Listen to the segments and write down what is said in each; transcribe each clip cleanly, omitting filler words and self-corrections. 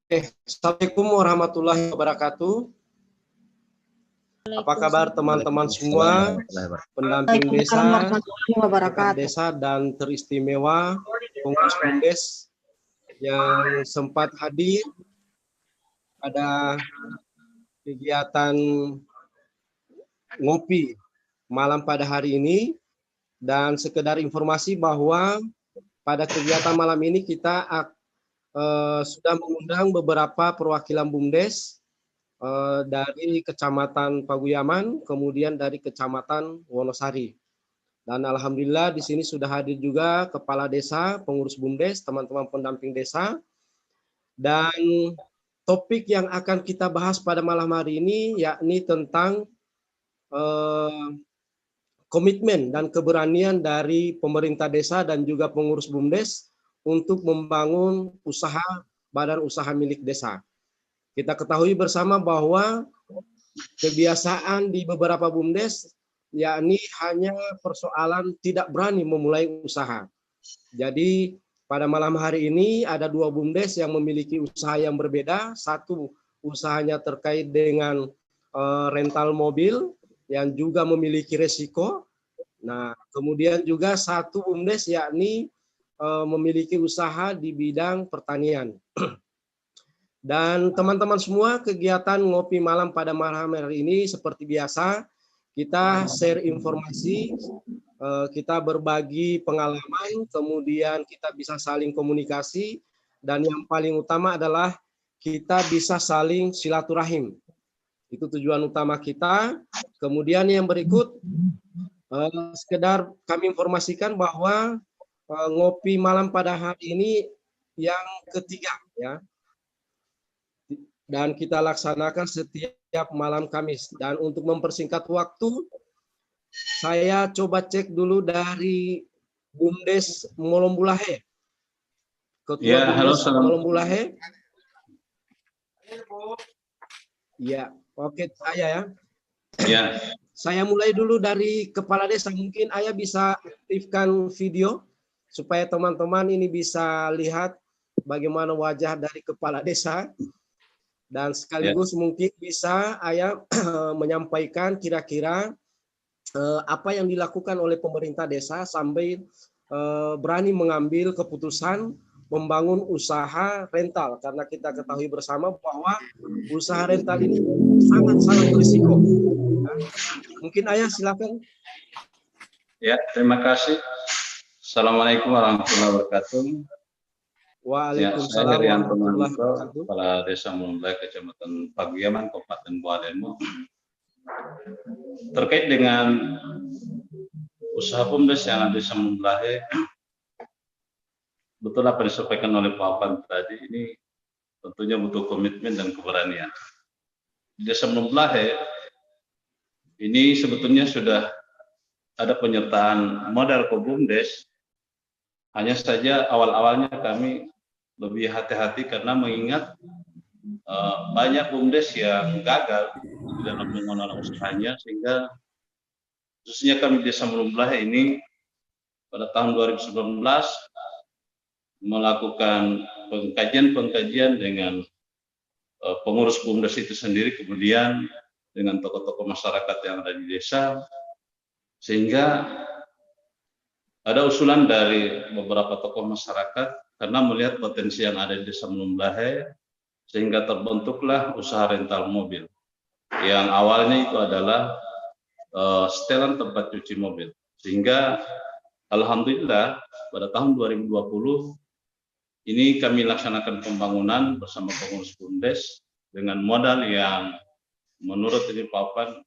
Assalamualaikum warahmatullahi wabarakatuh. Apa kabar teman-teman semua, pendamping desa, perangkat desa dan teristimewa pengurus BUMDes yang sempat hadir pada kegiatan ngopi malam pada hari ini. Dan sekedar informasi bahwa pada kegiatan malam ini kita sudah mengundang beberapa perwakilan BUMDes dari Kecamatan Paguyaman, kemudian dari Kecamatan Wonosari. Dan alhamdulillah di sini sudah hadir juga kepala desa, pengurus BUMDes, teman-teman pendamping desa. Dan topik yang akan kita bahas pada malam hari ini yakni tentang komitmen dan keberanian dari pemerintah desa dan juga pengurus BUMDes untuk membangun usaha badan usaha milik desa. Kita ketahui bersama bahwa kebiasaan di beberapa BUMDes yakni hanya persoalan tidak berani memulai usaha. Jadi pada malam hari ini ada dua BUMDes yang memiliki usaha yang berbeda. Satu usahanya terkait dengan rental mobil yang juga memiliki resiko. Nah, kemudian juga satu BUMDes yakni memiliki usaha di bidang pertanian. Dan teman-teman semua, kegiatan ngopi malam pada malam hari ini seperti biasa, kita share informasi, kita berbagi pengalaman, kemudian kita bisa saling komunikasi, dan yang paling utama adalah kita bisa saling silaturahim. Itu tujuan utama kita. Kemudian yang berikut, sekedar kami informasikan bahwa ngopi malam pada hari ini yang ketiga ya, dan kita laksanakan setiap malam Kamis. Dan untuk mempersingkat waktu, saya coba cek dulu dari BUMDes Molombulahe. Ketua BUMDes Molombulahe. Ya, oke, saya ya. Ya. Saya mulai dulu dari kepala desa. Mungkin Ayah bisa aktifkan video supaya teman-teman ini bisa lihat bagaimana wajah dari kepala desa, dan sekaligus mungkin bisa Ayah menyampaikan kira-kira apa yang dilakukan oleh pemerintah desa sampai berani mengambil keputusan membangun usaha rental, karena kita ketahui bersama bahwa usaha rental ini sangat-sangat berisiko. Mungkin Ayah silakan. Ya, terima kasih. Assalamualaikum warahmatullahi wabarakatuh. Waalaikumsalam warahmatullahi wabarakatuh. Kepala Desa Molombulahe, Kecamatan Paguyaman, Kabupaten Buademo. Terkait dengan usaha BUMDes yang ada di Desa Molombulahe, betul apa disampaikan oleh Pak Afan tadi, ini tentunya butuh komitmen dan keberanian. Di Desa Molombulahe ini sebetulnya sudah ada penyertaan modal ke BUMDes. Hanya saja awal-awalnya kami lebih hati-hati karena mengingat banyak BUMDes yang gagal di dalam mengelola usahanya, sehingga khususnya kami di Desa Molombulahe ini pada tahun 2019 melakukan pengkajian dengan pengurus BUMDes itu sendiri, kemudian dengan tokoh-tokoh masyarakat yang ada di desa, sehingga ada usulan dari beberapa tokoh masyarakat karena melihat potensi yang ada di Desa Molombulahe, sehingga terbentuklah usaha rental mobil yang awalnya itu adalah setelan tempat cuci mobil. Sehingga alhamdulillah pada tahun 2020 ini kami laksanakan pembangunan bersama pengurus BUMDes dengan modal yang menurut ini Pak Afan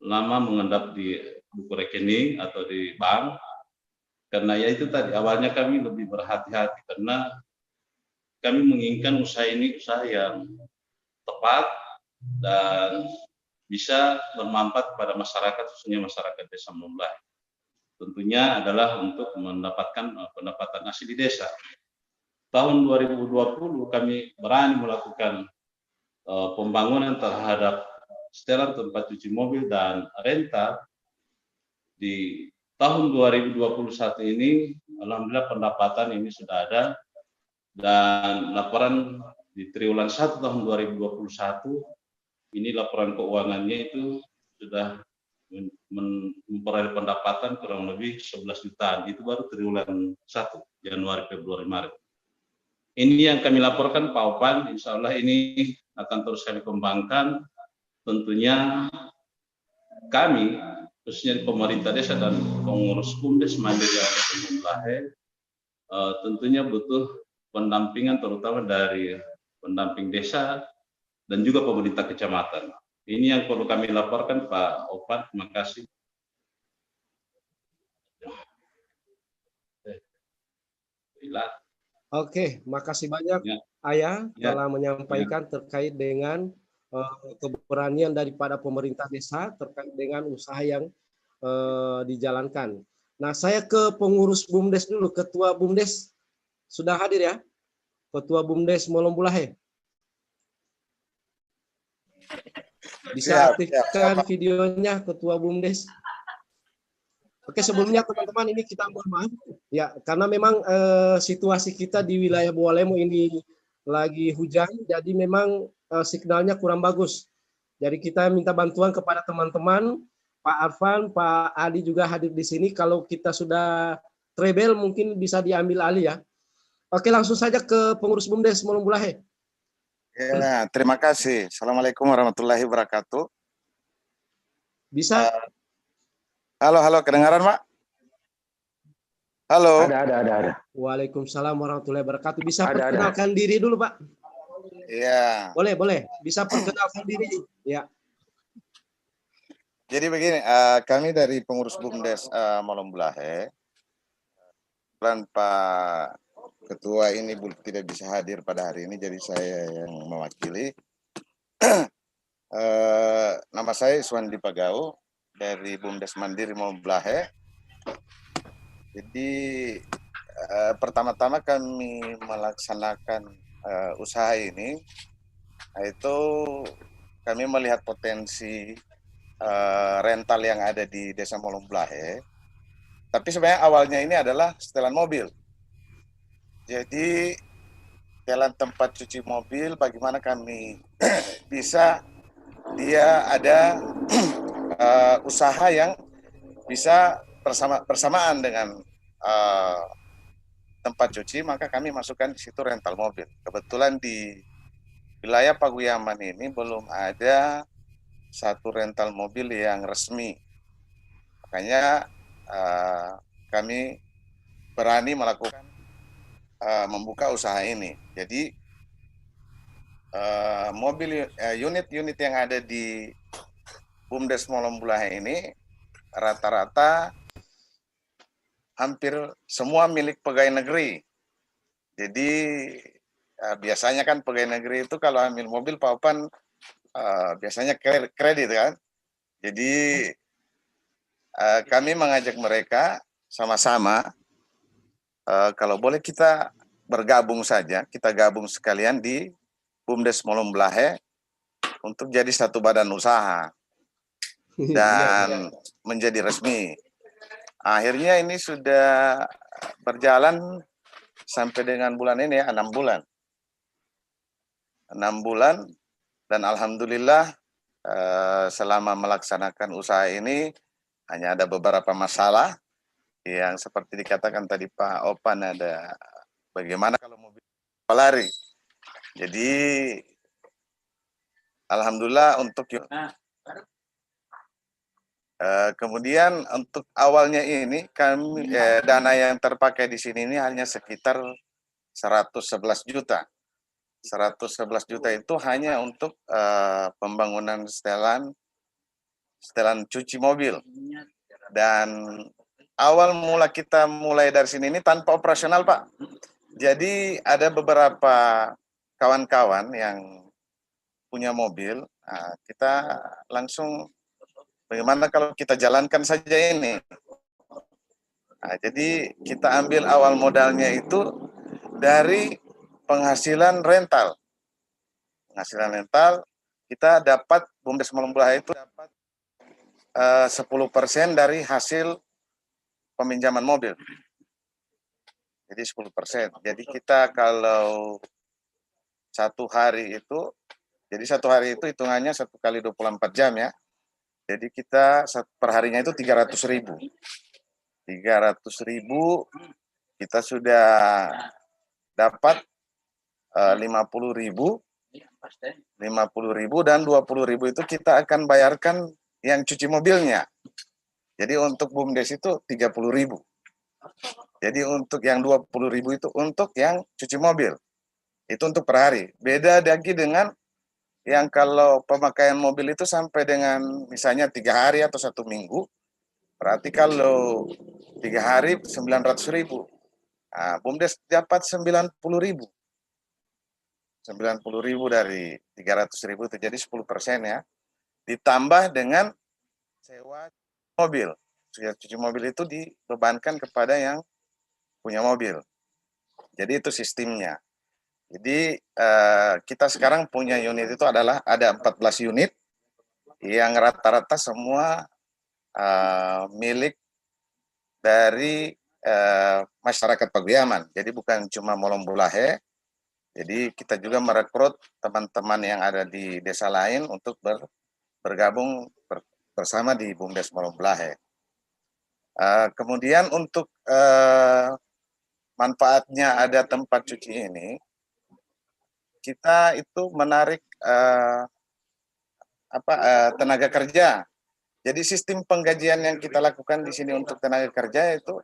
lama mengendap di buku rekening atau di bank. Karena ya itu tadi, awalnya kami lebih berhati-hati karena kami menginginkan usaha ini usaha yang tepat dan bisa bermanfaat kepada masyarakat, khususnya masyarakat Desa Molombulahe. Tentunya adalah untuk mendapatkan pendapatan asli di desa. Tahun 2020 kami berani melakukan pembangunan terhadap setelan tempat cuci mobil dan rental. Di tahun 2021 ini, alhamdulillah pendapatan ini sudah ada, dan laporan di triwulan 1 tahun 2021 ini laporan keuangannya itu sudah memperoleh pendapatan kurang lebih 11 jutaan. Itu baru triwulan 1, Januari, Februari, Maret. Ini yang kami laporkan Pak Opan, insya Allah ini akan terus kami kembangkan. Tentunya kami, khususnya di pemerintah desa dan pengurus BUMDes Mandiri Lahe, tentunya butuh pendampingan terutama dari pendamping desa dan juga pemerintah kecamatan. Ini yang perlu kami laporkan Pak Opan, terima kasih. Oke, makasih banyak Ya. Ayah Ya. telah menyampaikan terkait dengan keberanian daripada pemerintah desa terkait dengan usaha yang dijalankan. Nah, saya ke pengurus BUMDes dulu. Ketua BUMDes sudah hadir ya? Ketua BUMDes Molombulahe. Bisa aktifkan videonya Ketua BUMDes. Oke, sebelumnya teman-teman ini kita mohon maaf ya karena memang situasi kita di wilayah Bawalemo ini lagi hujan, jadi memang signalnya kurang bagus. Jadi kita minta bantuan kepada teman-teman, Pak Arfan, Pak Adi juga hadir di sini. Kalau kita sudah treble mungkin bisa diambil alih ya. Oke, langsung saja ke pengurus BUMDes Molombulahe. Ya, terima kasih. Assalamualaikum warahmatullahi wabarakatuh. Bisa? Halo, kedengaran, Pak? Halo. Ada. Waalaikumsalam warahmatullahi wabarakatuh. Bisa perkenalkan diri dulu, Pak? Iya. Boleh. Bisa perkenalkan diri. Ya. Jadi begini, kami dari pengurus BUMDes Molombulahe, dan Pak Ketua ini tidak bisa hadir pada hari ini, jadi saya yang mewakili. Nama saya Iswandi Pagau dari BUMDes Mandiri Molombulahe. Jadi pertama-tama kami melaksanakan usaha ini, yaitu kami melihat potensi rental yang ada di Desa Molombulahe. Tapi sebenarnya awalnya ini adalah setelan mobil. Jadi setelan tempat cuci mobil, bagaimana kami bisa dia ada usaha yang bisa bersamaan dengan tempat cuci, maka kami masukkan di situ rental mobil. Kebetulan di wilayah Paguyaman ini belum ada satu rental mobil yang resmi. Makanya kami berani melakukan membuka usaha ini. Jadi unit-unit yang ada di BUMDes Molombulahe ini rata-rata hampir semua milik pegawai negeri. Jadi biasanya kan pegawai negeri itu kalau ambil mobil Pak Opan biasanya kredit kan. Jadi kami mengajak mereka sama-sama kalau boleh kita bergabung saja, kita gabung sekalian di BUMDes Molombulahe untuk jadi satu badan usaha dan menjadi resmi. Akhirnya ini sudah berjalan sampai dengan bulan ini ya, 6 bulan. 6 bulan dan alhamdulillah selama melaksanakan usaha ini hanya ada beberapa masalah yang seperti dikatakan tadi Pak Opan, ada bagaimana kalau mobil lari. Jadi alhamdulillah untuk kemudian untuk awalnya ini kami dana yang terpakai di sini ini hanya sekitar 111 juta. 111 juta itu hanya untuk pembangunan setelan cuci mobil. Dan awal mula kita mulai dari sini ini tanpa operasional, Pak. Jadi ada beberapa kawan-kawan yang punya mobil, kita langsung bagaimana kalau kita jalankan saja ini. Jadi kita ambil awal modalnya itu dari penghasilan rental. Penghasilan rental kita dapat, BUMDes Molombulahe itu dapat 10% dari hasil peminjaman mobil. Jadi 10%. Jadi kita kalau satu hari itu, jadi satu hari itu hitungannya 1 kali 24 jam ya. Jadi kita per harinya itu 300.000. 300.000 kita sudah dapat 50.000, 50.000 dan 20.000 itu kita akan bayarkan yang cuci mobilnya. Jadi untuk BUMDes itu 30.000. Jadi untuk yang 20.000 itu untuk yang cuci mobil. Itu untuk per hari. Beda lagi dengan yang kalau pemakaian mobil itu sampai dengan misalnya 3 hari atau 1 minggu. Berarti kalau 3 hari 900.000. Nah, BUMDes dapat 90.000. 90.000 dari 300.000 itu jadi 10% ya. Ditambah dengan sewa mobil. Cuci mobil itu dibebankan kepada yang punya mobil. Jadi itu sistemnya. Jadi kita sekarang punya unit itu adalah ada 14 unit yang rata-rata semua milik dari masyarakat Paguyaman. Jadi bukan cuma Molombulahe. Jadi kita juga merekrut teman-teman yang ada di desa lain untuk bergabung bersama di BUMDes Molombulahe. Kemudian untuk manfaatnya ada tempat cuci ini, kita itu menarik tenaga kerja. Jadi sistem penggajian yang kita lakukan di sini untuk tenaga kerja itu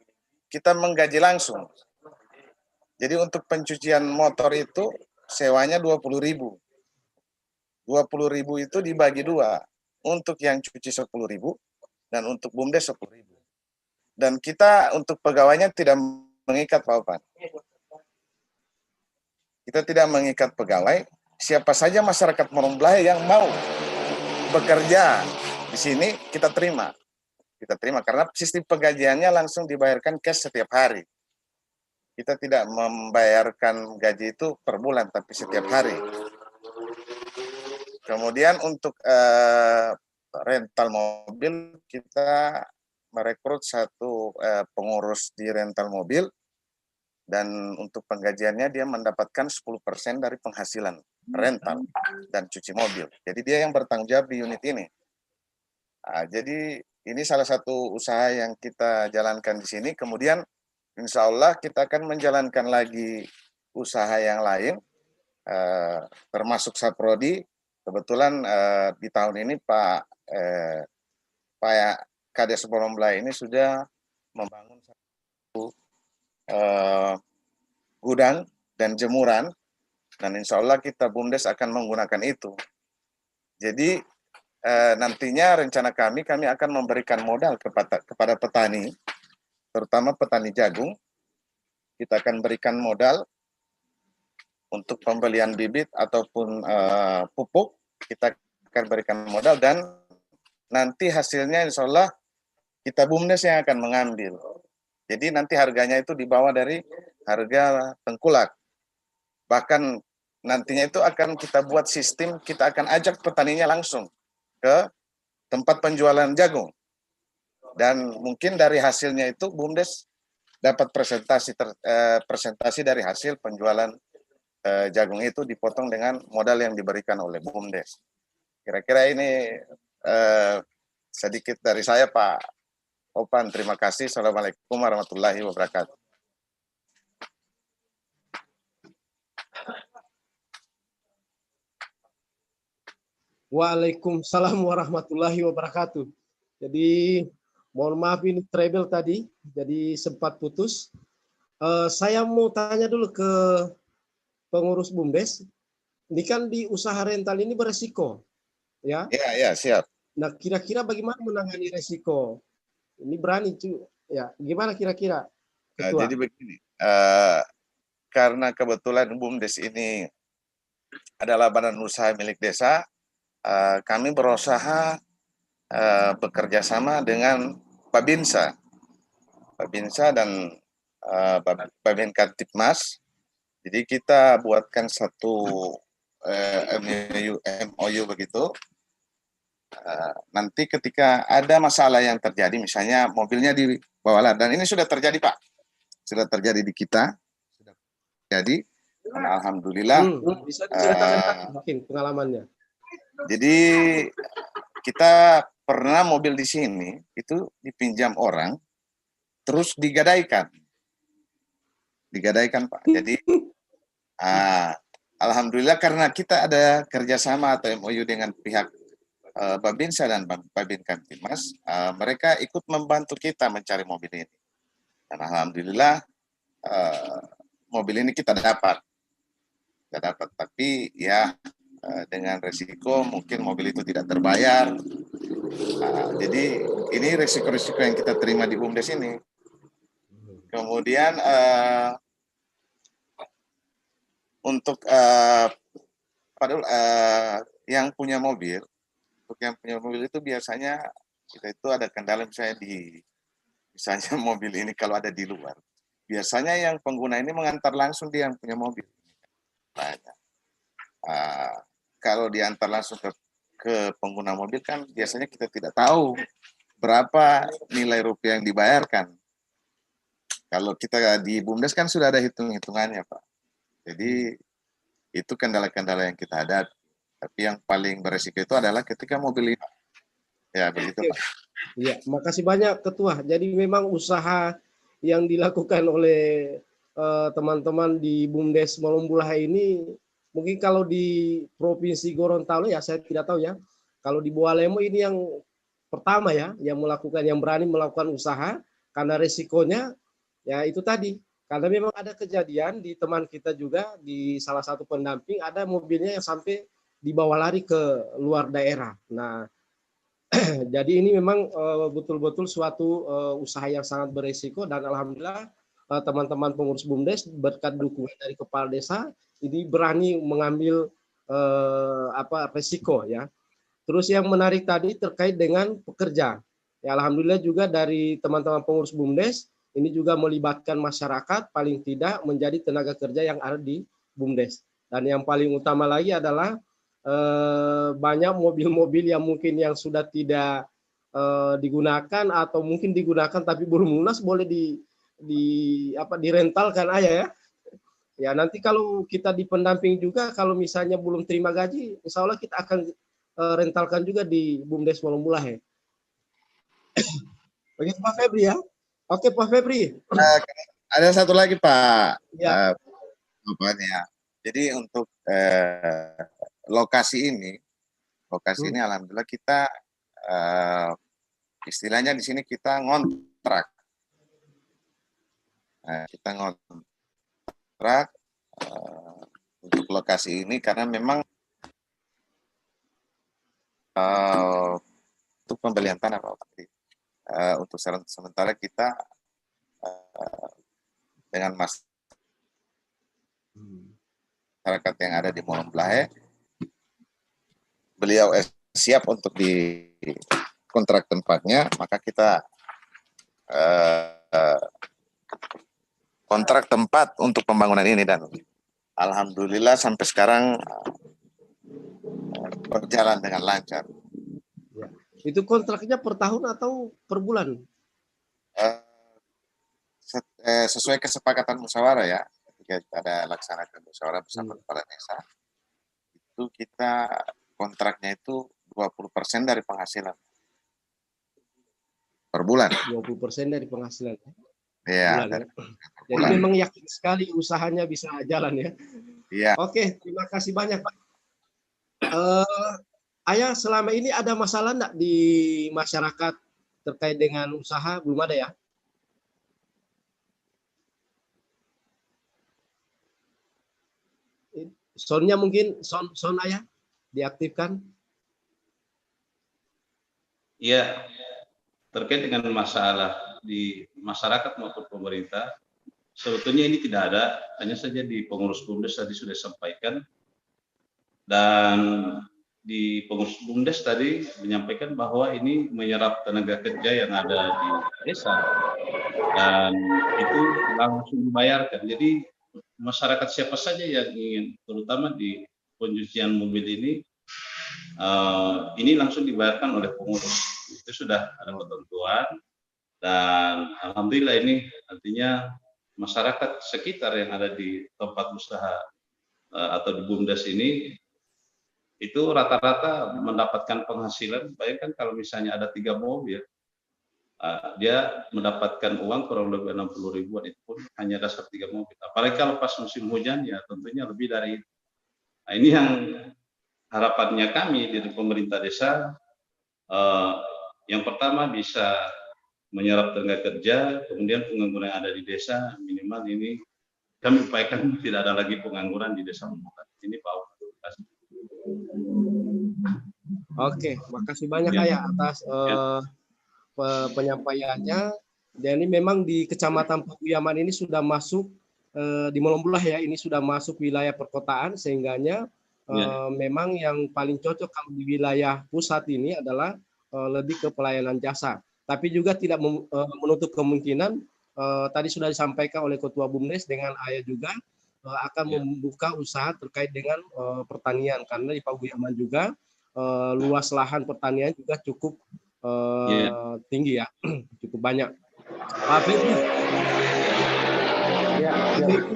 kita menggaji langsung. Jadi untuk pencucian motor itu sewanya 20.000. 20.000 itu dibagi 2. Untuk yang cuci 10.000 dan untuk BUMDes 10.000. Dan kita untuk pegawainya tidak mengikat Pak Opan. Kita tidak mengikat pegawai. Siapa saja masyarakat Molombulahe yang mau bekerja di sini kita terima. Kita terima karena sistem penggajiannya langsung dibayarkan cash setiap hari. Kita tidak membayarkan gaji itu per bulan tapi setiap hari. Kemudian untuk rental mobil kita merekrut satu pengurus di rental mobil dan untuk penggajiannya dia mendapatkan 10% dari penghasilan rental dan cuci mobil. Jadi dia yang bertanggung jawab di unit ini. Jadi ini salah satu usaha yang kita jalankan di sini. Kemudian insya Allah kita akan menjalankan lagi usaha yang lain, termasuk Saprodi. Kebetulan di tahun ini Pak Kades Molombulahe ini sudah membangun satu gudang dan jemuran, dan insya Allah kita BUMDes akan menggunakan itu. Jadi nantinya rencana kami akan memberikan modal kepada petani, terutama petani jagung. Kita akan berikan modal untuk pembelian bibit ataupun pupuk, kita akan berikan modal dan nanti hasilnya insya Allah kita BUMDes yang akan mengambil. Jadi nanti harganya itu di bawah dari harga tengkulak. Bahkan nantinya itu akan kita buat sistem, kita akan ajak petaninya langsung ke tempat penjualan jagung. Dan mungkin dari hasilnya itu BUMDes dapat presentasi dari hasil penjualan jagung itu dipotong dengan modal yang diberikan oleh BUMDes. Kira-kira ini sedikit dari saya Pak Opan. Terima kasih. Assalamualaikum warahmatullahi wabarakatuh. Waalaikumsalam warahmatullahi wabarakatuh. Jadi mohon maaf ini treble tadi, jadi sempat putus. Saya mau tanya dulu ke pengurus BUMDes. Ini kan di usaha rental ini beresiko, ya? Ya, siap. Nah, kira-kira bagaimana menangani resiko? Ini berani, ya? Gimana kira-kira, Ketua? Jadi begini, karena kebetulan BUMDes ini adalah badan usaha milik desa, kami berusaha bekerja sama dengan Babinsa dan Babinkartipmas. Jadi kita buatkan satu MOU begitu. Nanti ketika ada masalah yang terjadi, misalnya mobilnya dibawa, dan ini sudah terjadi Pak, sudah terjadi di kita, sudah terjadi. Dan alhamdulillah. Bisa diceritakan mungkin pengalamannya. Jadi kita pernah mobil di sini itu dipinjam orang, terus digadaikan Pak. Jadi alhamdulillah karena kita ada kerjasama atau MOU dengan pihak Babinsa dan Babin Kamtibmas, mereka ikut membantu kita mencari mobil ini. Dan alhamdulillah mobil ini kita dapat, tapi ya dengan resiko mungkin mobil itu tidak terbayar. Jadi ini resiko-resiko yang kita terima di BUMDes ini. Kemudian untuk yang punya mobil, itu biasanya kita itu ada kendala misalnya mobil ini kalau ada di luar. Biasanya yang pengguna ini mengantar langsung dia yang punya mobil. Kalau diantar langsung ke pengguna mobil kan biasanya kita tidak tahu berapa nilai rupiah yang dibayarkan. Kalau kita di BUMDes kan sudah ada hitung-hitungannya, Pak. Jadi itu kendala-kendala yang kita hadapi. Tapi yang paling beresiko itu adalah ketika mobil ini. Ya, begitu, Pak. Ya, makasih banyak Ketua. Jadi memang usaha yang dilakukan oleh teman-teman di BUMDes Malombulahe ini, mungkin kalau di Provinsi Gorontalo ya saya tidak tahu ya. Kalau di Bualemo ini yang pertama ya, yang berani melakukan usaha karena resikonya ya itu tadi. Karena memang ada kejadian di teman kita juga di salah satu pendamping ada mobilnya yang sampai dibawa lari ke luar daerah. Nah, jadi ini memang betul-betul suatu usaha yang sangat beresiko dan alhamdulillah teman-teman pengurus BUMDes berkat dukungan dari kepala desa ini berani mengambil resiko ya. Terus yang menarik tadi terkait dengan pekerja. Ya alhamdulillah juga dari teman-teman pengurus BUMDes ini juga melibatkan masyarakat paling tidak menjadi tenaga kerja yang ada di BUMDes. Dan yang paling utama lagi adalah banyak mobil-mobil yang mungkin yang sudah tidak digunakan atau mungkin digunakan tapi belum lunas boleh direntalkan aja ya. Ya nanti kalau kita di pendamping juga kalau misalnya belum terima gaji, insya Allah kita akan rentalkan juga di BUMDes Malombulahe. Begitu Pak Febri ya. Oke Pak Febri. Ada satu lagi Pak. Ya. Jadi untuk lokasi ini alhamdulillah kita istilahnya di sini kita ngontrak. Kita ngontrak untuk lokasi ini karena memang untuk pembelian tanah Pak. Untuk sementara kita dengan masyarakat yang ada di Malombulahe, beliau siap untuk di kontrak tempatnya, maka kita kontrak tempat untuk pembangunan ini dan alhamdulillah sampai sekarang berjalan dengan lancar. Ya. Itu kontraknya per tahun atau per bulan? Sesuai kesepakatan musyawarah ya, ketika kita ada laksanakan musyawarah bersama kepala desa, itu kita kontraknya itu 20% dari penghasilan per bulan. 20% dari penghasilan. Iya. Jadi memang yakin sekali usahanya bisa jalan ya. Iya. Oke, terima kasih banyak Pak. Ayah selama ini ada masalah enggak di masyarakat terkait dengan usaha? Belum ada ya? Soundnya mungkin sound ayah diaktifkan. Iya, terkait dengan masalah di masyarakat maupun pemerintah, sebetulnya ini tidak ada, hanya saja di pengurus BUMDes tadi sudah disampaikan, dan di pengurus BUMDes tadi menyampaikan bahwa ini menyerap tenaga kerja yang ada di desa, dan itu langsung dibayarkan. Jadi masyarakat siapa saja yang ingin, terutama di pencucian mobil ini langsung dibayarkan oleh pengurus. Itu sudah ada ketentuan dan alhamdulillah ini artinya masyarakat sekitar yang ada di tempat usaha atau di BUMDes ini itu rata-rata mendapatkan penghasilan. Bayangkan kalau misalnya ada 3 mobil, dia mendapatkan uang kurang lebih 60 ribuan, itu pun hanya dasar 3 mobil. Apalagi kalau pas musim hujan, ya tentunya lebih dari itu. Nah, ini yang harapannya kami dari pemerintah desa, yang pertama bisa menyerap tenaga kerja, kemudian pengangguran yang ada di desa minimal ini kami upayakan tidak ada lagi pengangguran di desa Membukat. Ini Pak. Oke, makasih banyak ya atas penyampaiannya. Dan ini memang di Kecamatan Pakuyaman ini sudah masuk di Molombulah ya, ini sudah masuk wilayah perkotaan, sehingganya memang yang paling cocok kalau di wilayah pusat ini adalah lebih ke pelayanan jasa. Tapi juga tidak menutup kemungkinan tadi sudah disampaikan oleh Ketua BUMDes dengan Ayah juga akan membuka usaha terkait dengan pertanian, karena di Pakuyaman juga luas lahan pertanian juga cukup tinggi ya, cukup banyak. Pak Febri,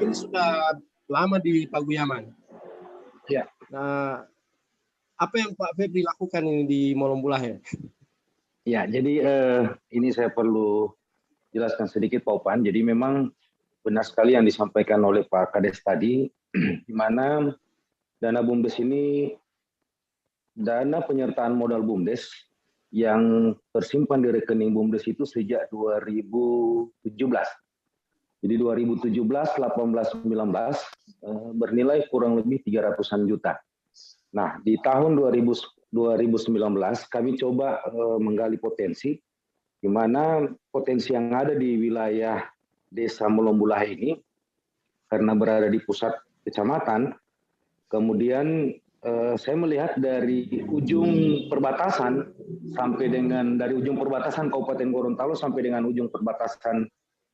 ini sudah lama di Pakuyaman. Ya. Nah, apa yang Pak Febri lakukan ini di Molombulah ya? Ya, jadi ini saya perlu jelaskan sedikit Pak Opan. Jadi memang benar sekali yang disampaikan oleh Pak Kades tadi, di mana dana BUMDes ini dana penyertaan modal BUMDes yang tersimpan di rekening BUMDes itu sejak 2017. Jadi 2017, 18, 19 bernilai kurang lebih 300-an juta. Nah, di tahun 2019 kami coba menggali potensi, di mana potensi yang ada di wilayah Desa Molombulah ini, karena berada di pusat kecamatan, kemudian saya melihat dari ujung perbatasan sampai dengan dari ujung perbatasan Kabupaten Gorontalo sampai dengan ujung perbatasan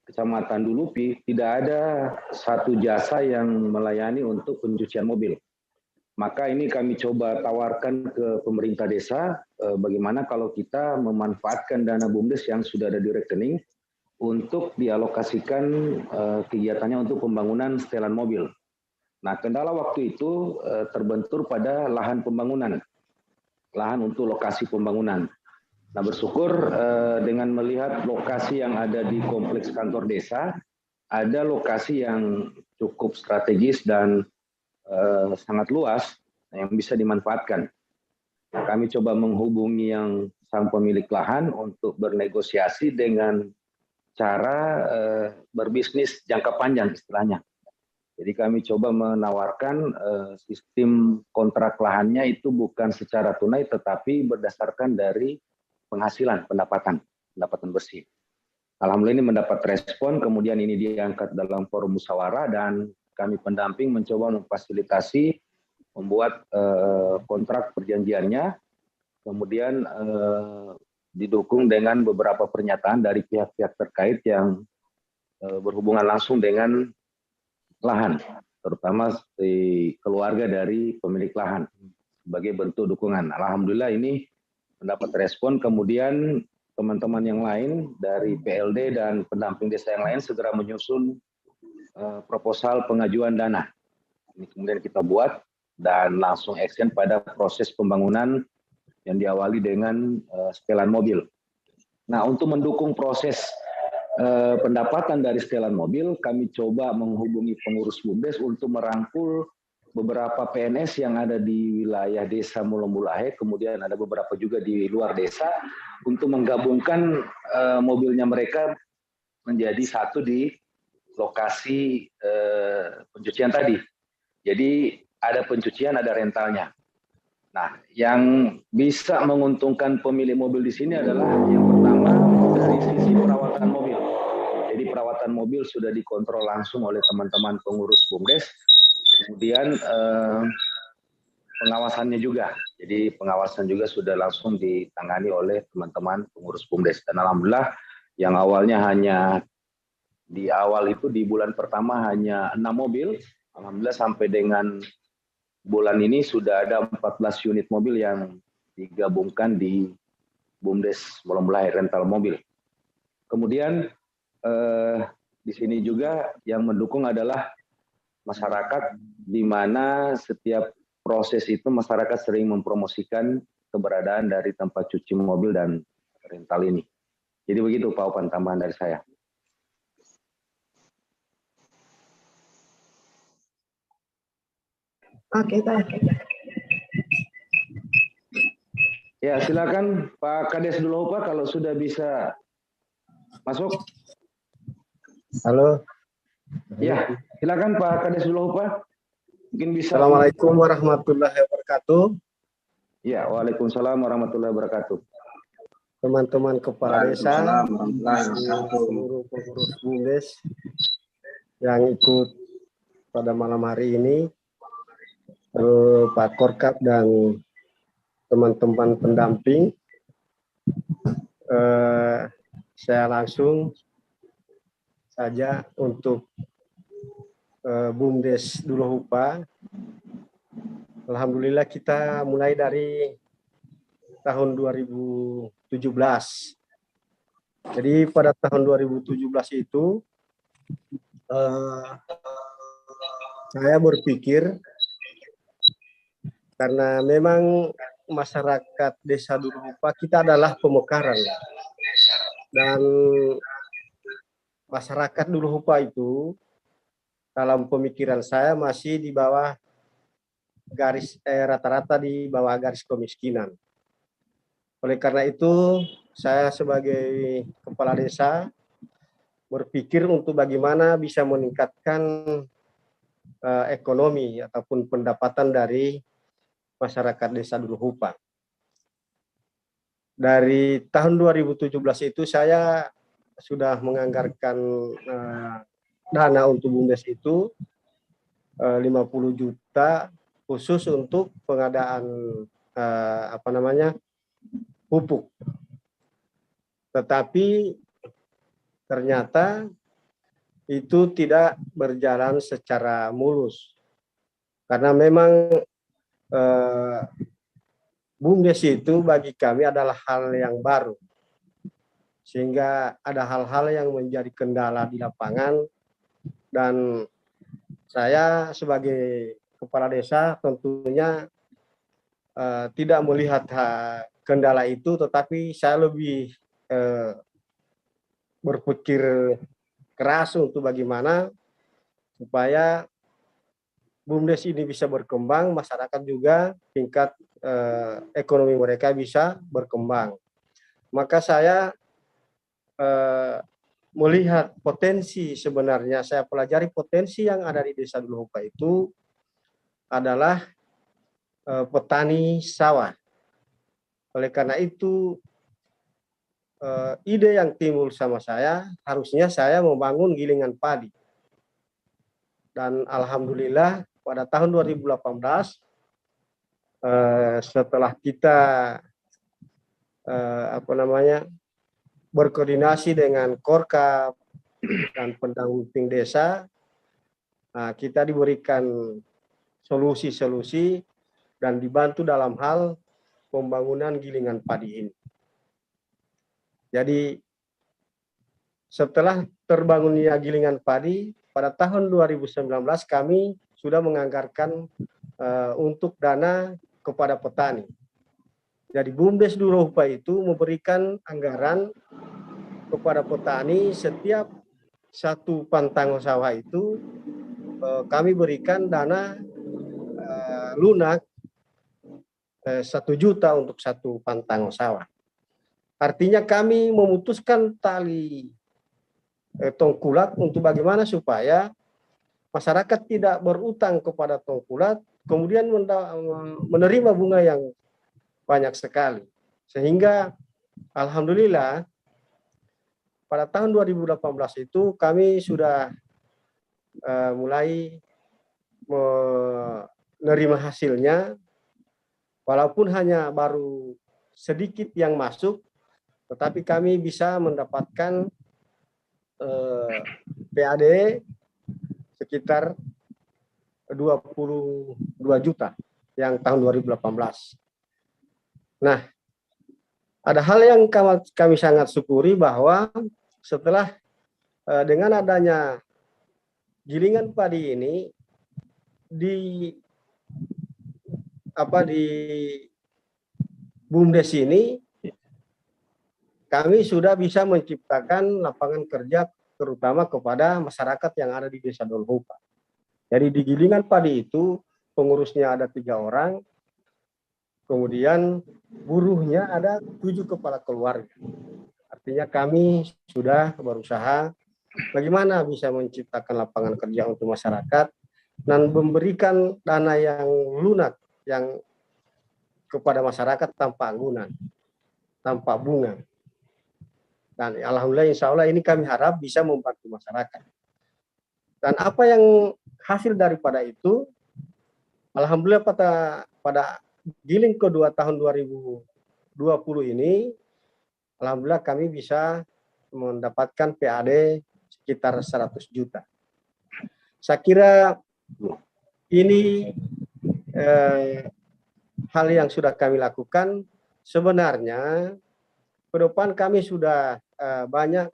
Kecamatan Dulupi tidak ada satu jasa yang melayani untuk pencucian mobil. Maka ini kami coba tawarkan ke pemerintah desa, bagaimana kalau kita memanfaatkan dana BUMDes yang sudah ada di rekening untuk dialokasikan kegiatannya untuk pembangunan setelan mobil. Nah, kendala waktu itu terbentur pada lahan pembangunan, lahan untuk lokasi pembangunan. Nah, bersyukur dengan melihat lokasi yang ada di kompleks kantor desa, ada lokasi yang cukup strategis dan sangat luas yang bisa dimanfaatkan. Kami coba menghubungi yang sang pemilik lahan untuk bernegosiasi dengan cara berbisnis jangka panjang istilahnya. Jadi kami coba menawarkan sistem kontrak lahannya itu bukan secara tunai tetapi berdasarkan dari penghasilan, pendapatan bersih. Alhamdulillah ini mendapat respon, kemudian ini diangkat dalam forum musyawarah dan kami pendamping mencoba memfasilitasi membuat kontrak perjanjiannya, kemudian didukung dengan beberapa pernyataan dari pihak-pihak terkait yang berhubungan langsung dengan lahan, terutama di keluarga dari pemilik lahan sebagai bentuk dukungan. Alhamdulillah ini mendapat respon, kemudian teman-teman yang lain dari PLD dan pendamping desa yang lain segera menyusun proposal pengajuan dana. Ini kemudian kita buat dan langsung action pada proses pembangunan yang diawali dengan setelan mobil. Nah, untuk mendukung proses pendapatan dari setelan mobil, kami coba menghubungi pengurus BUMDes untuk merangkul beberapa PNS yang ada di wilayah Desa Molombulah, kemudian ada beberapa juga di luar desa, untuk menggabungkan mobilnya mereka menjadi satu di lokasi pencucian tadi. Jadi ada pencucian, ada rentalnya. Nah, yang bisa menguntungkan pemilik mobil di sini adalah yang pertama dari sisi perawatan mobil. Jadi perawatan mobil sudah dikontrol langsung oleh teman-teman pengurus BUMDes. Kemudian pengawasannya juga. Jadi pengawasan juga sudah langsung ditangani oleh teman-teman pengurus BUMDes. Dan alhamdulillah yang awalnya hanya di awal itu di bulan pertama hanya 6 mobil, alhamdulillah sampai dengan bulan ini sudah ada 14 unit mobil yang digabungkan di BUMDes Molombulah rental mobil. Kemudian di sini juga yang mendukung adalah masyarakat, di mana setiap proses itu masyarakat sering mempromosikan keberadaan dari tempat cuci mobil dan rental ini. Jadi begitu Pak Opan, tambahan dari saya. Oke, Pak. Ya, silakan Pak Kades dulu Pak, kalau sudah bisa masuk. Halo. Ya, silakan Pak Kades dulu Pak. Mungkin bisa. Assalamualaikum warahmatullahi wabarakatuh. Ya, waalaikumsalam warahmatullahi wabarakatuh. Teman-teman kepala desa, seluruh pengurus BUMDes yang ikut pada malam hari ini, Pak Korkap dan teman-teman pendamping. Saya langsung saja untuk BUMDes Dulohupa. Alhamdulillah kita mulai dari tahun 2017. Jadi pada tahun 2017 itu saya berpikir, karena memang masyarakat desa Dulohupa kita adalah pemekaran, dan masyarakat Dulohupa itu dalam pemikiran saya masih di bawah garis rata-rata di bawah garis kemiskinan. Oleh karena itu saya sebagai kepala desa berpikir untuk bagaimana bisa meningkatkan ekonomi ataupun pendapatan dari masyarakat desa Dulohupa. Dari tahun 2017 itu saya sudah menganggarkan dana untuk BUMDes itu 50 juta khusus untuk pengadaan pupuk. Tetapi ternyata itu tidak berjalan secara mulus, karena memang BUMDes itu bagi kami adalah hal yang baru, sehingga ada hal-hal yang menjadi kendala di lapangan, dan saya sebagai kepala desa tentunya tidak melihat kendala itu, tetapi saya lebih berpikir keras untuk bagaimana supaya BUMDes ini bisa berkembang, masyarakat juga tingkat ekonomi mereka bisa berkembang. Maka saya melihat potensi, sebenarnya saya pelajari potensi yang ada di desa Dulohupa itu adalah petani sawah. Oleh karena itu ide yang timbul sama saya, harusnya saya membangun gilingan padi. Dan alhamdulillah pada tahun 2018 setelah kita berkoordinasi dengan Korkap dan pendamping desa, kita diberikan solusi-solusi dan dibantu dalam hal pembangunan gilingan padi ini. Jadi setelah terbangunnya gilingan padi, pada tahun 2019 kami sudah menganggarkan untuk dana kepada petani. Jadi BUMDes Dulohupa itu memberikan anggaran kepada petani, setiap satu pantang sawah itu kami berikan dana lunak 1 juta untuk satu pantang sawah. Artinya kami memutuskan tali tongkulak untuk bagaimana supaya masyarakat tidak berutang kepada tongkulak, kemudian menerima bunga yang banyak sekali. Sehingga alhamdulillah pada tahun 2018 itu kami sudah mulai menerima hasilnya, walaupun hanya baru sedikit yang masuk, tetapi kami bisa mendapatkan PAD sekitar 22 juta yang tahun 2018. Nah, ada hal yang kami sangat syukuri bahwa setelah dengan adanya gilingan padi ini, di di BUMDes ini kami sudah bisa menciptakan lapangan kerja terutama kepada masyarakat yang ada di Desa Dolohupa. Jadi di Gilingan Padi itu pengurusnya ada 3 orang, kemudian buruhnya ada 7 kepala keluarga. Artinya kami sudah berusaha bagaimana bisa menciptakan lapangan kerja untuk masyarakat dan memberikan dana yang lunak yang kepada masyarakat tanpa anggunan, tanpa bunga. Dan alhamdulillah insya Allah ini kami harap bisa membantu masyarakat. Dan apa yang hasil daripada itu, alhamdulillah pada Giling kedua tahun 2020 ini, alhamdulillah kami bisa mendapatkan PAD sekitar 100 juta. Saya kira ini hal yang sudah kami lakukan. Sebenarnya ke depan kami sudah banyak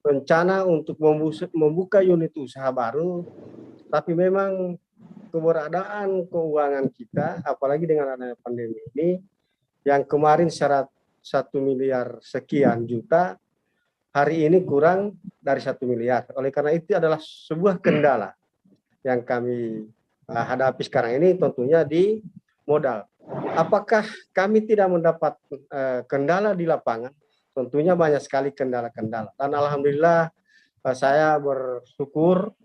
rencana untuk membuka unit usaha baru, tapi memang keberadaan keuangan kita, apalagi dengan adanya pandemi ini, yang kemarin syarat 1 miliar sekian juta, hari ini kurang dari 1 miliar. Oleh karena itu adalah sebuah kendala yang kami hadapi sekarang ini, tentunya di modal. Apakah kami tidak mendapat kendala di lapangan? Tentunya banyak sekali kendala-kendala. Dan alhamdulillah saya bersyukur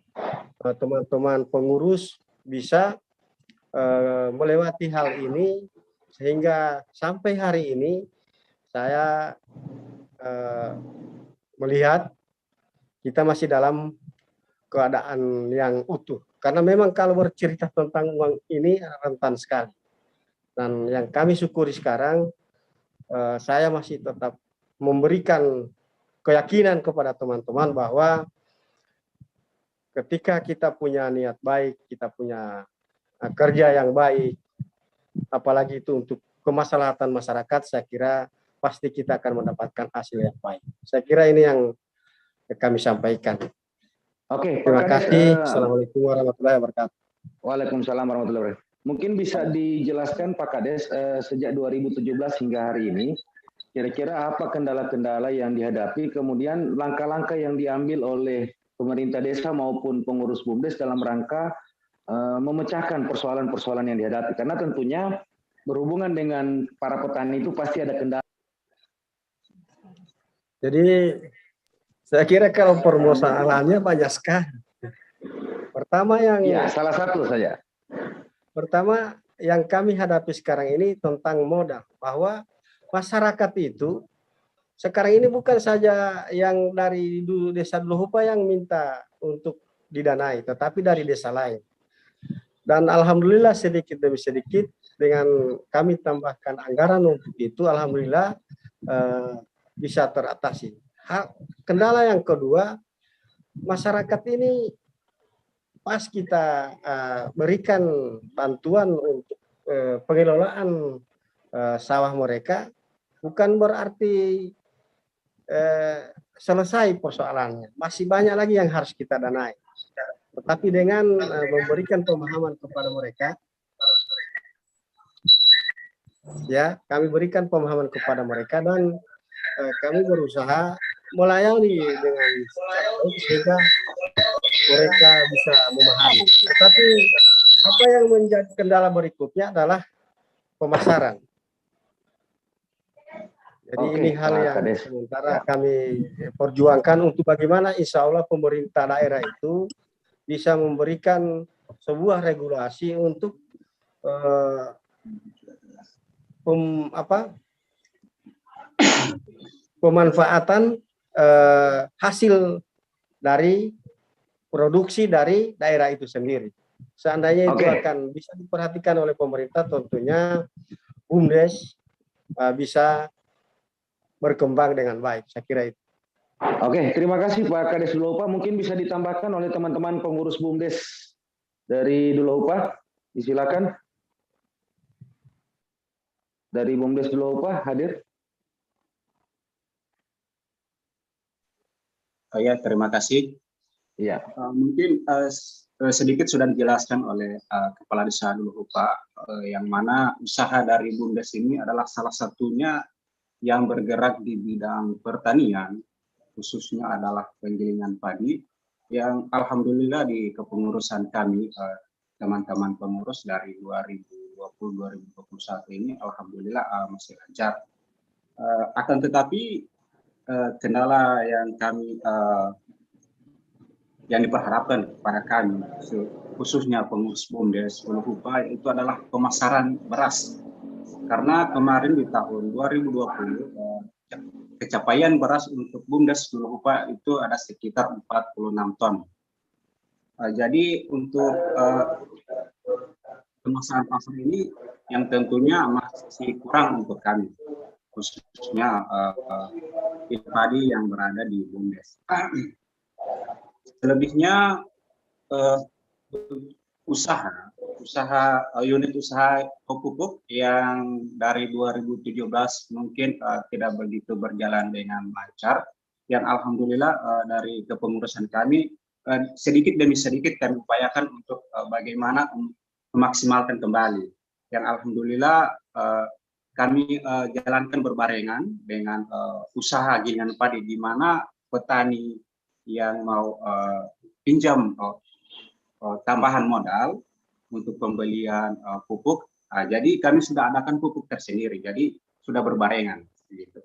teman-teman pengurus bisa melewati hal ini, sehingga sampai hari ini saya melihat kita masih dalam keadaan yang utuh. Karena memang kalau bercerita tentang uang ini rentan sekali. Dan yang kami syukuri sekarang, saya masih tetap memberikan keyakinan kepada teman-teman bahwa ketika kita punya niat baik, kita punya kerja yang baik, apalagi itu untuk kemaslahatan masyarakat, saya kira pasti kita akan mendapatkan hasil yang baik. Saya kira ini yang kami sampaikan. Oke, terima kasih. Assalamualaikum warahmatullahi wabarakatuh. Waalaikumsalam warahmatullahi wabarakatuh. Mungkin bisa dijelaskan Pak Kades, sejak 2017 hingga hari ini, kira-kira apa kendala-kendala yang dihadapi, kemudian langkah-langkah yang diambil oleh pemerintah desa maupun pengurus BUMDes dalam rangka memecahkan persoalan-persoalan yang dihadapi. Karena tentunya berhubungan dengan para petani itu pasti ada kendala. Jadi saya kira kalau permasalahannya banyak sekali. Pertama yang salah satu saja. Pertama yang kami hadapi sekarang ini tentang modal, bahwa masyarakat itu sekarang ini bukan saja yang dari Desa Dolohupa yang minta untuk didanai, tetapi dari desa lain. Dan alhamdulillah sedikit demi sedikit dengan kami tambahkan anggaran untuk itu, alhamdulillah bisa teratasi. Kendala yang kedua, masyarakat ini pas kita berikan bantuan untuk pengelolaan sawah mereka, bukan berarti selesai persoalannya. Masih banyak lagi yang harus kita danai. Tetapi dengan memberikan pemahaman kepada mereka, ya kami berikan pemahaman kepada mereka dan kami berusaha melayani dengan baik sehingga mereka bisa memahami. Tetapi apa yang menjadi kendala berikutnya adalah pemasaran. Jadi ini hal yang sementara kami perjuangkan untuk bagaimana insya Allah pemerintah daerah itu bisa memberikan sebuah regulasi untuk pemanfaatan hasil dari produksi dari daerah itu sendiri. Seandainya itu akan bisa diperhatikan oleh pemerintah, tentunya BUMDes bisa berkembang dengan baik. Saya kira itu. Oke, terima kasih Pak Kades Dolohupa. Mungkin bisa ditambahkan oleh teman-teman pengurus BUMDes dari Dolohupa. Disilakan. Dari BUMDes Dolohupa hadir. Ya, terima kasih. Iya. Mungkin sedikit sudah dijelaskan oleh Kepala Desa Duluhupa, yang mana usaha dari BUMDes ini adalah salah satunya yang bergerak di bidang pertanian, khususnya adalah penggilingan padi, yang alhamdulillah di kepengurusan kami, teman-teman pengurus dari 2020-2021 ini, alhamdulillah masih lancar. Akan tetapi kendala yang kami yang diperharapkan kepada kami, khususnya pengurus BUMDes Duluhupa, itu adalah pemasaran beras. Karena kemarin di tahun 2020 capaian beras untuk BUMDes Duluhupa itu ada sekitar 46 ton. Jadi untuk pemasaran pasar ini yang tentunya masih kurang untuk kami, khususnya padi yang berada di BUMDes. Selebihnya unit usaha pupuk yang dari 2017 mungkin tidak begitu berjalan dengan lancar, yang alhamdulillah dari kepengurusan kami sedikit demi sedikit kami upayakan untuk bagaimana memaksimalkan kembali, yang alhamdulillah kami jalankan berbarengan dengan usaha gilingan padi, di mana petani yang mau pinjam tambahan modal untuk pembelian pupuk, jadi kami sudah adakan pupuk tersendiri, jadi sudah berbarengan. Gitu.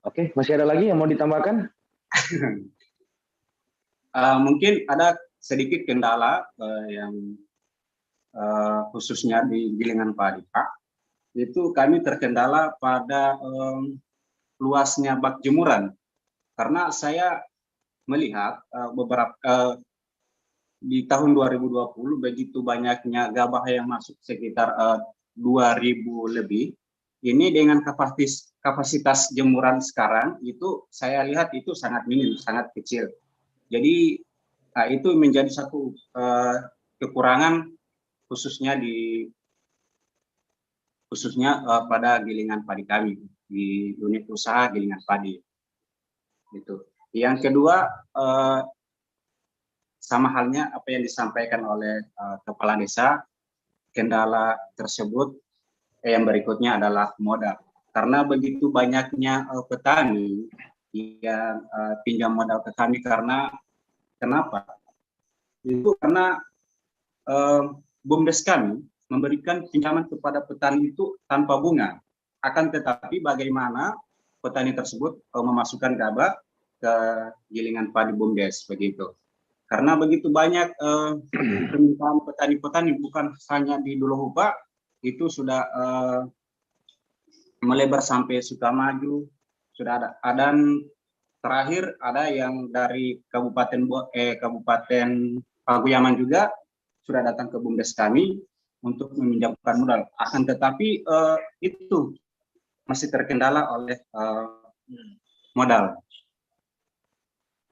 Oke, masih ada lagi yang mau ditambahkan? Mungkin ada sedikit kendala yang khususnya di gilingan padi, Pak. Itu kami terkendala pada luasnya bak jemuran, karena saya melihat beberapa di tahun 2020 begitu banyaknya gabah yang masuk sekitar 2.000 lebih. Ini dengan kapasitas jemuran sekarang itu saya lihat itu sangat minim, sangat kecil. Jadi itu menjadi satu kekurangan khususnya pada gilingan padi kami di unit usaha gilingan padi. Gitu. Yang kedua, sama halnya apa yang disampaikan oleh Kepala Desa, kendala tersebut yang berikutnya adalah modal. Karena begitu banyaknya petani yang pinjam modal ke kami, kenapa? Itu karena BUMDes kami memberikan pinjaman kepada petani itu tanpa bunga. Akan tetapi bagaimana petani tersebut memasukkan gabah ke gilingan padi BUMDes, begitu. Karena begitu banyak permintaan petani-petani, bukan hanya di Duluhupa, itu sudah melebar sampai Sukamaju, sudah ada. Dan terakhir ada yang dari Kabupaten Pakuyaman juga sudah datang ke BUMDes kami untuk meminjamkan modal. Akan tetapi itu masih terkendala oleh modal.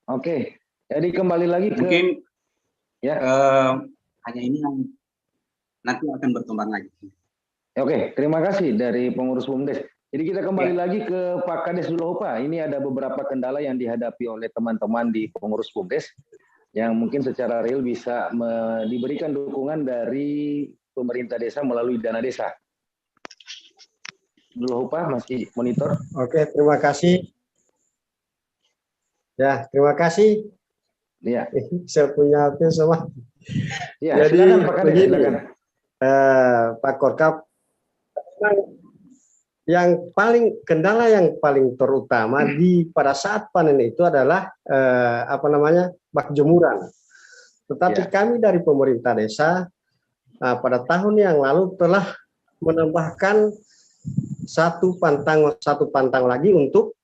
Oke, jadi kembali lagi ke mungkin ya. Hanya ini yang nanti akan berkembang lagi. Oke, terima kasih dari pengurus BUMDes. Jadi kita kembali lagi ke Pak Kades Duluhupa. Ini ada beberapa kendala yang dihadapi oleh teman-teman di pengurus BUMDes yang mungkin secara real bisa diberikan dukungan dari pemerintah desa melalui dana desa. Duluhupa masih monitor. Oke, terima kasih. Ya, terima kasih. Iya. Saya punya HP semua. Ya, jadi silakan, Pak Kades, begini, silakan. Pak Korkap, kendala yang paling terutama pada saat panen itu adalah bak jemuran. Tetapi kami dari pemerintah desa pada tahun yang lalu telah menambahkan satu pantang lagi untuk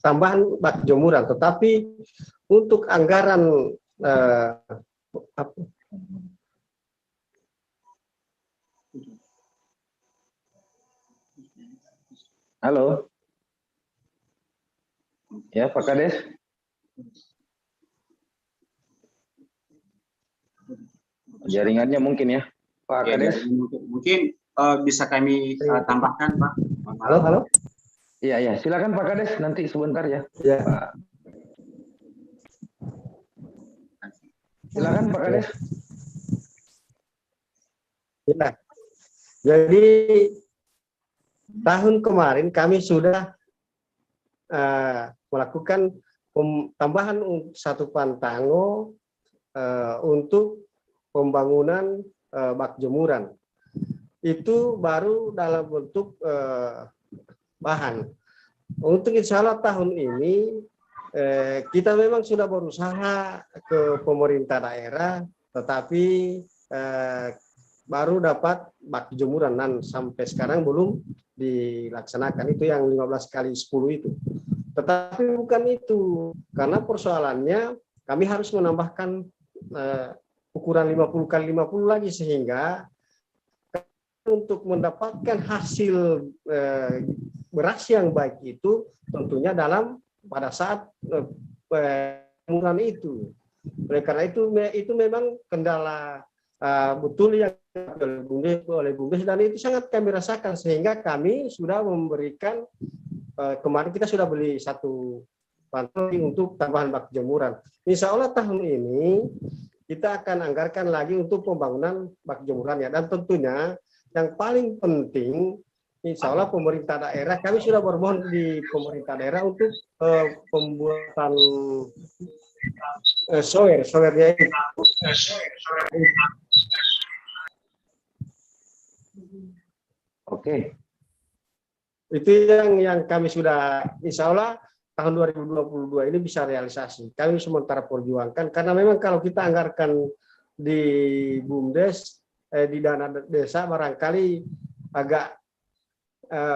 tambahan bak jemuran. Tetapi untuk anggaran Halo. Ya, Pak Kades. Jaringannya mungkin ya, Pak Kades. Mungkin bisa kami tambahkan, Pak. Halo. Iya, silakan Pak Kades, nanti sebentar ya. Ya. Pak. Silakan Pak Kades. Ya. Jadi tahun kemarin kami sudah melakukan tambahan satu pantango untuk pembangunan bak jemuran. Itu baru dalam bentuk bahan. Untuk insya Allah tahun ini kita memang sudah berusaha ke pemerintah daerah, tetapi baru dapat bak jemuran dan sampai sekarang belum dilaksanakan. Itu yang 15 kali 10 itu. Tetapi bukan itu, karena persoalannya kami harus menambahkan ukuran 50 kali 50 lagi, sehingga untuk mendapatkan hasil beras yang baik itu tentunya pada saat pemuran itu. Oleh karena itu memang kendala betul yang oleh BUMDes, dan itu sangat kami rasakan, sehingga kami sudah memberikan kemarin kita sudah beli satu panel untuk tambahan bak jemuran. Insya Allah tahun ini kita akan anggarkan lagi untuk pembangunan bak jemurannya, dan tentunya yang paling penting, insya Allah pemerintah daerah, kami sudah bermohon di pemerintah daerah untuk pembuatan sowernya itu. Oke. Itu yang kami sudah, insya Allah tahun 2022 ini bisa realisasi. Kami sementara perjuangkan, karena memang kalau kita anggarkan di BUMDes, di dana desa barangkali agak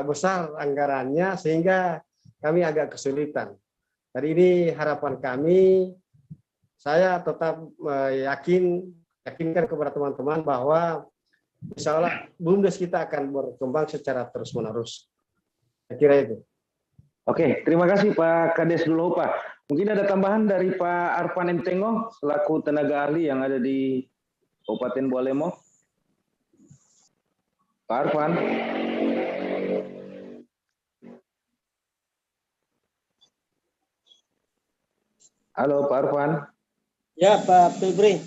besar anggarannya, sehingga kami agak kesulitan. Jadi ini harapan kami, saya tetap yakinkan kepada teman-teman bahwa insya Allah BUMDes kita akan berkembang secara terus-menerus. Saya kira itu. Oke, terima kasih Pak Kades Dulohupa. Mungkin ada tambahan dari Pak Arfan M. Tengo selaku tenaga ahli yang ada di Kabupaten Bualemo. Pak Arfan. Halo Pak Arfan. Ya Pak Febri.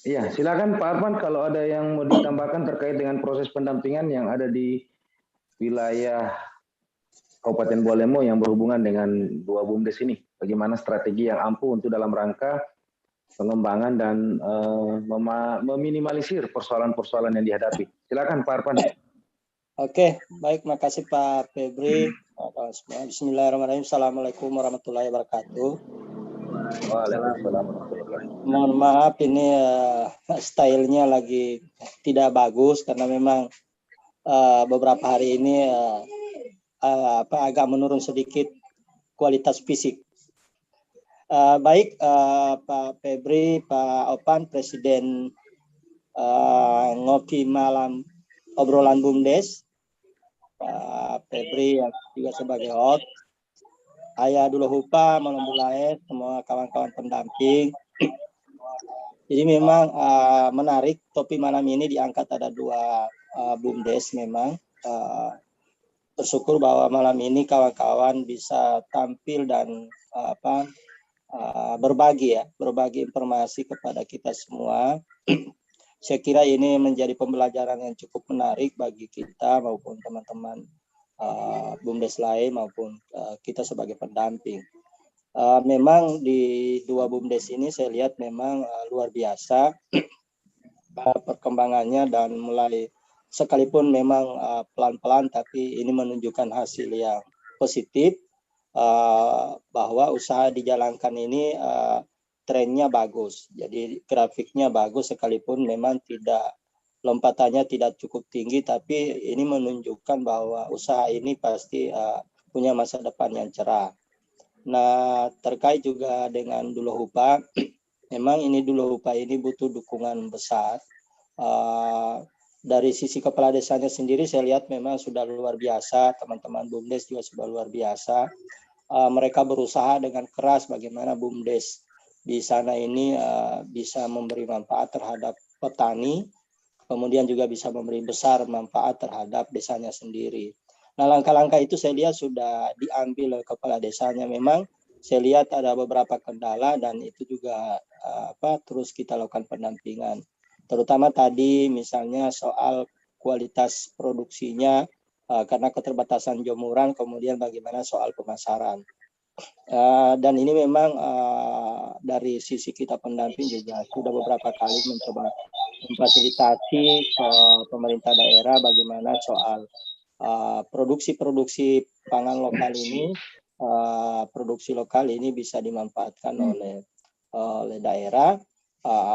Iya, silakan Pak Arfan kalau ada yang mau ditambahkan terkait dengan proses pendampingan yang ada di wilayah Kabupaten Bualemo yang berhubungan dengan dua BUMDes ini. Bagaimana strategi yang ampuh untuk dalam rangka pengembangan dan meminimalisir persoalan-persoalan yang dihadapi. Silakan Pak Arfan. Oke, baik, makasih Pak Febri. Bismillahirrahmanirrahim. Assalamualaikum warahmatullahi wabarakatuh. Waalaikumsalam warahmatullahi wabarakatuh. Mohon maaf ini stylenya lagi tidak bagus karena memang beberapa hari ini agak menurun sedikit kualitas fisik. Baik Pak Febri, Pak Opan, Presiden Ngopi Malam Obrolan BUMDes, Pak Febri yang juga sebagai host, Ayah Dulohupa, Malambulaet, semua kawan-kawan pendamping. Jadi memang menarik, topik malam ini diangkat ada dua BUMDes memang. Bersyukur bahwa malam ini kawan-kawan bisa tampil dan berbagi informasi kepada kita semua. Saya kira ini menjadi pembelajaran yang cukup menarik bagi kita maupun teman-teman BUMDes lain maupun kita sebagai pendamping. Memang di dua BUMDes ini saya lihat memang luar biasa perkembangannya, dan mulai sekalipun memang pelan-pelan tapi ini menunjukkan hasil yang positif, bahwa usaha dijalankan ini trennya bagus. Jadi grafiknya bagus sekalipun memang lompatannya tidak cukup tinggi, tapi ini menunjukkan bahwa usaha ini pasti punya masa depan yang cerah. Nah, terkait juga dengan Dulohupa, memang ini Dulohupa ini butuh dukungan besar. Dari sisi kepala desanya sendiri saya lihat memang sudah luar biasa, teman-teman BUMDes juga sudah luar biasa. Mereka berusaha dengan keras bagaimana BUMDes di sana ini bisa memberi manfaat terhadap petani, kemudian juga bisa memberi besar manfaat terhadap desanya sendiri. Nah, langkah-langkah itu saya lihat sudah diambil oleh kepala desanya. Memang saya lihat ada beberapa kendala dan itu juga terus kita lakukan pendampingan. Terutama tadi misalnya soal kualitas produksinya karena keterbatasan jomuran, kemudian bagaimana soal pemasaran. Dan ini memang dari sisi kita pendamping juga sudah beberapa kali mencoba memfasilitasi pemerintah daerah bagaimana soal produksi pangan lokal ini, produksi lokal ini bisa dimanfaatkan oleh daerah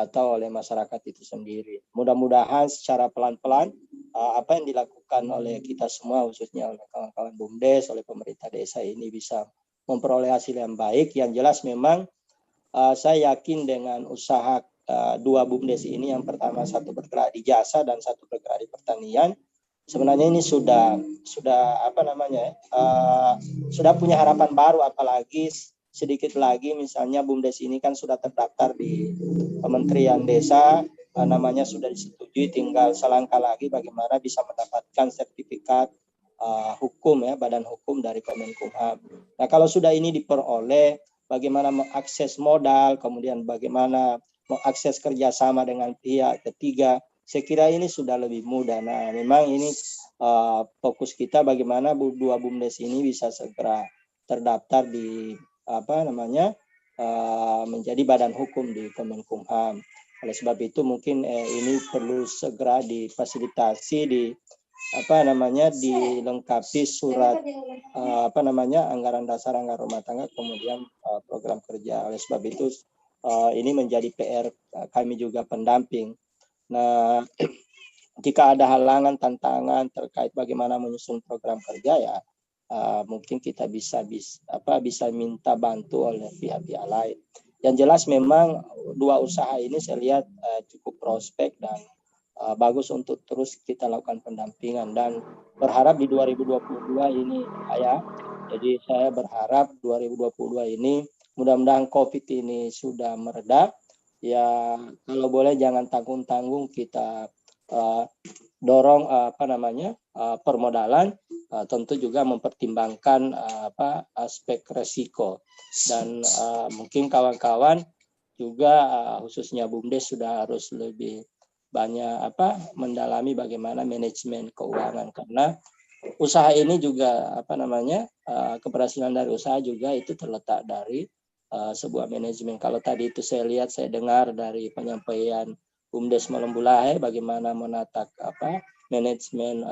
atau oleh masyarakat itu sendiri. Mudah-mudahan secara pelan-pelan apa yang dilakukan oleh kita semua, khususnya oleh kawan-kawan BUMDes, oleh pemerintah desa ini bisa memperoleh hasil yang baik. Yang jelas memang saya yakin dengan usaha dua BUMDes ini, yang pertama satu bergerak di jasa dan satu bergerak di pertanian, sebenarnya ini sudah sudah punya harapan baru, apalagi sedikit lagi misalnya BUMDes ini kan sudah terdaftar di Kementerian Desa, namanya sudah disetujui, tinggal selangkah lagi bagaimana bisa mendapatkan sertifikat hukum ya, badan hukum dari Kemenkumham. Nah, kalau sudah ini diperoleh, bagaimana mengakses modal, kemudian bagaimana mengakses kerjasama dengan pihak ketiga, saya kira ini sudah lebih mudah. Nah, memang ini fokus kita bagaimana dua BUMDes ini bisa segera terdaftar di menjadi badan hukum di Kemenkumham. Oleh sebab itu mungkin ini perlu segera difasilitasi, dilengkapi surat anggaran dasar, anggaran rumah tangga, kemudian program kerja. Oleh sebab itu ini menjadi PR kami juga pendamping. Nah, jika ada halangan, tantangan terkait bagaimana menyusun program kerja, ya mungkin kita bisa minta bantu oleh pihak-pihak lain. Yang jelas memang dua usaha ini saya lihat cukup prospek dan bagus untuk terus kita lakukan pendampingan, dan berharap di 2022 ini jadi saya berharap 2022 ini mudah-mudahan COVID ini sudah mereda. Ya, kalau boleh jangan tanggung-tanggung kita dorong permodalan, tentu juga mempertimbangkan aspek resiko, dan mungkin kawan-kawan juga khususnya BUMDes sudah harus lebih banyak mendalami bagaimana manajemen keuangan, karena usaha ini juga keberhasilan dari usaha juga itu terletak dari sebuah manajemen. Kalau tadi itu saya lihat, saya dengar dari penyampaian BUMDes Malembulahe bagaimana menata manajemen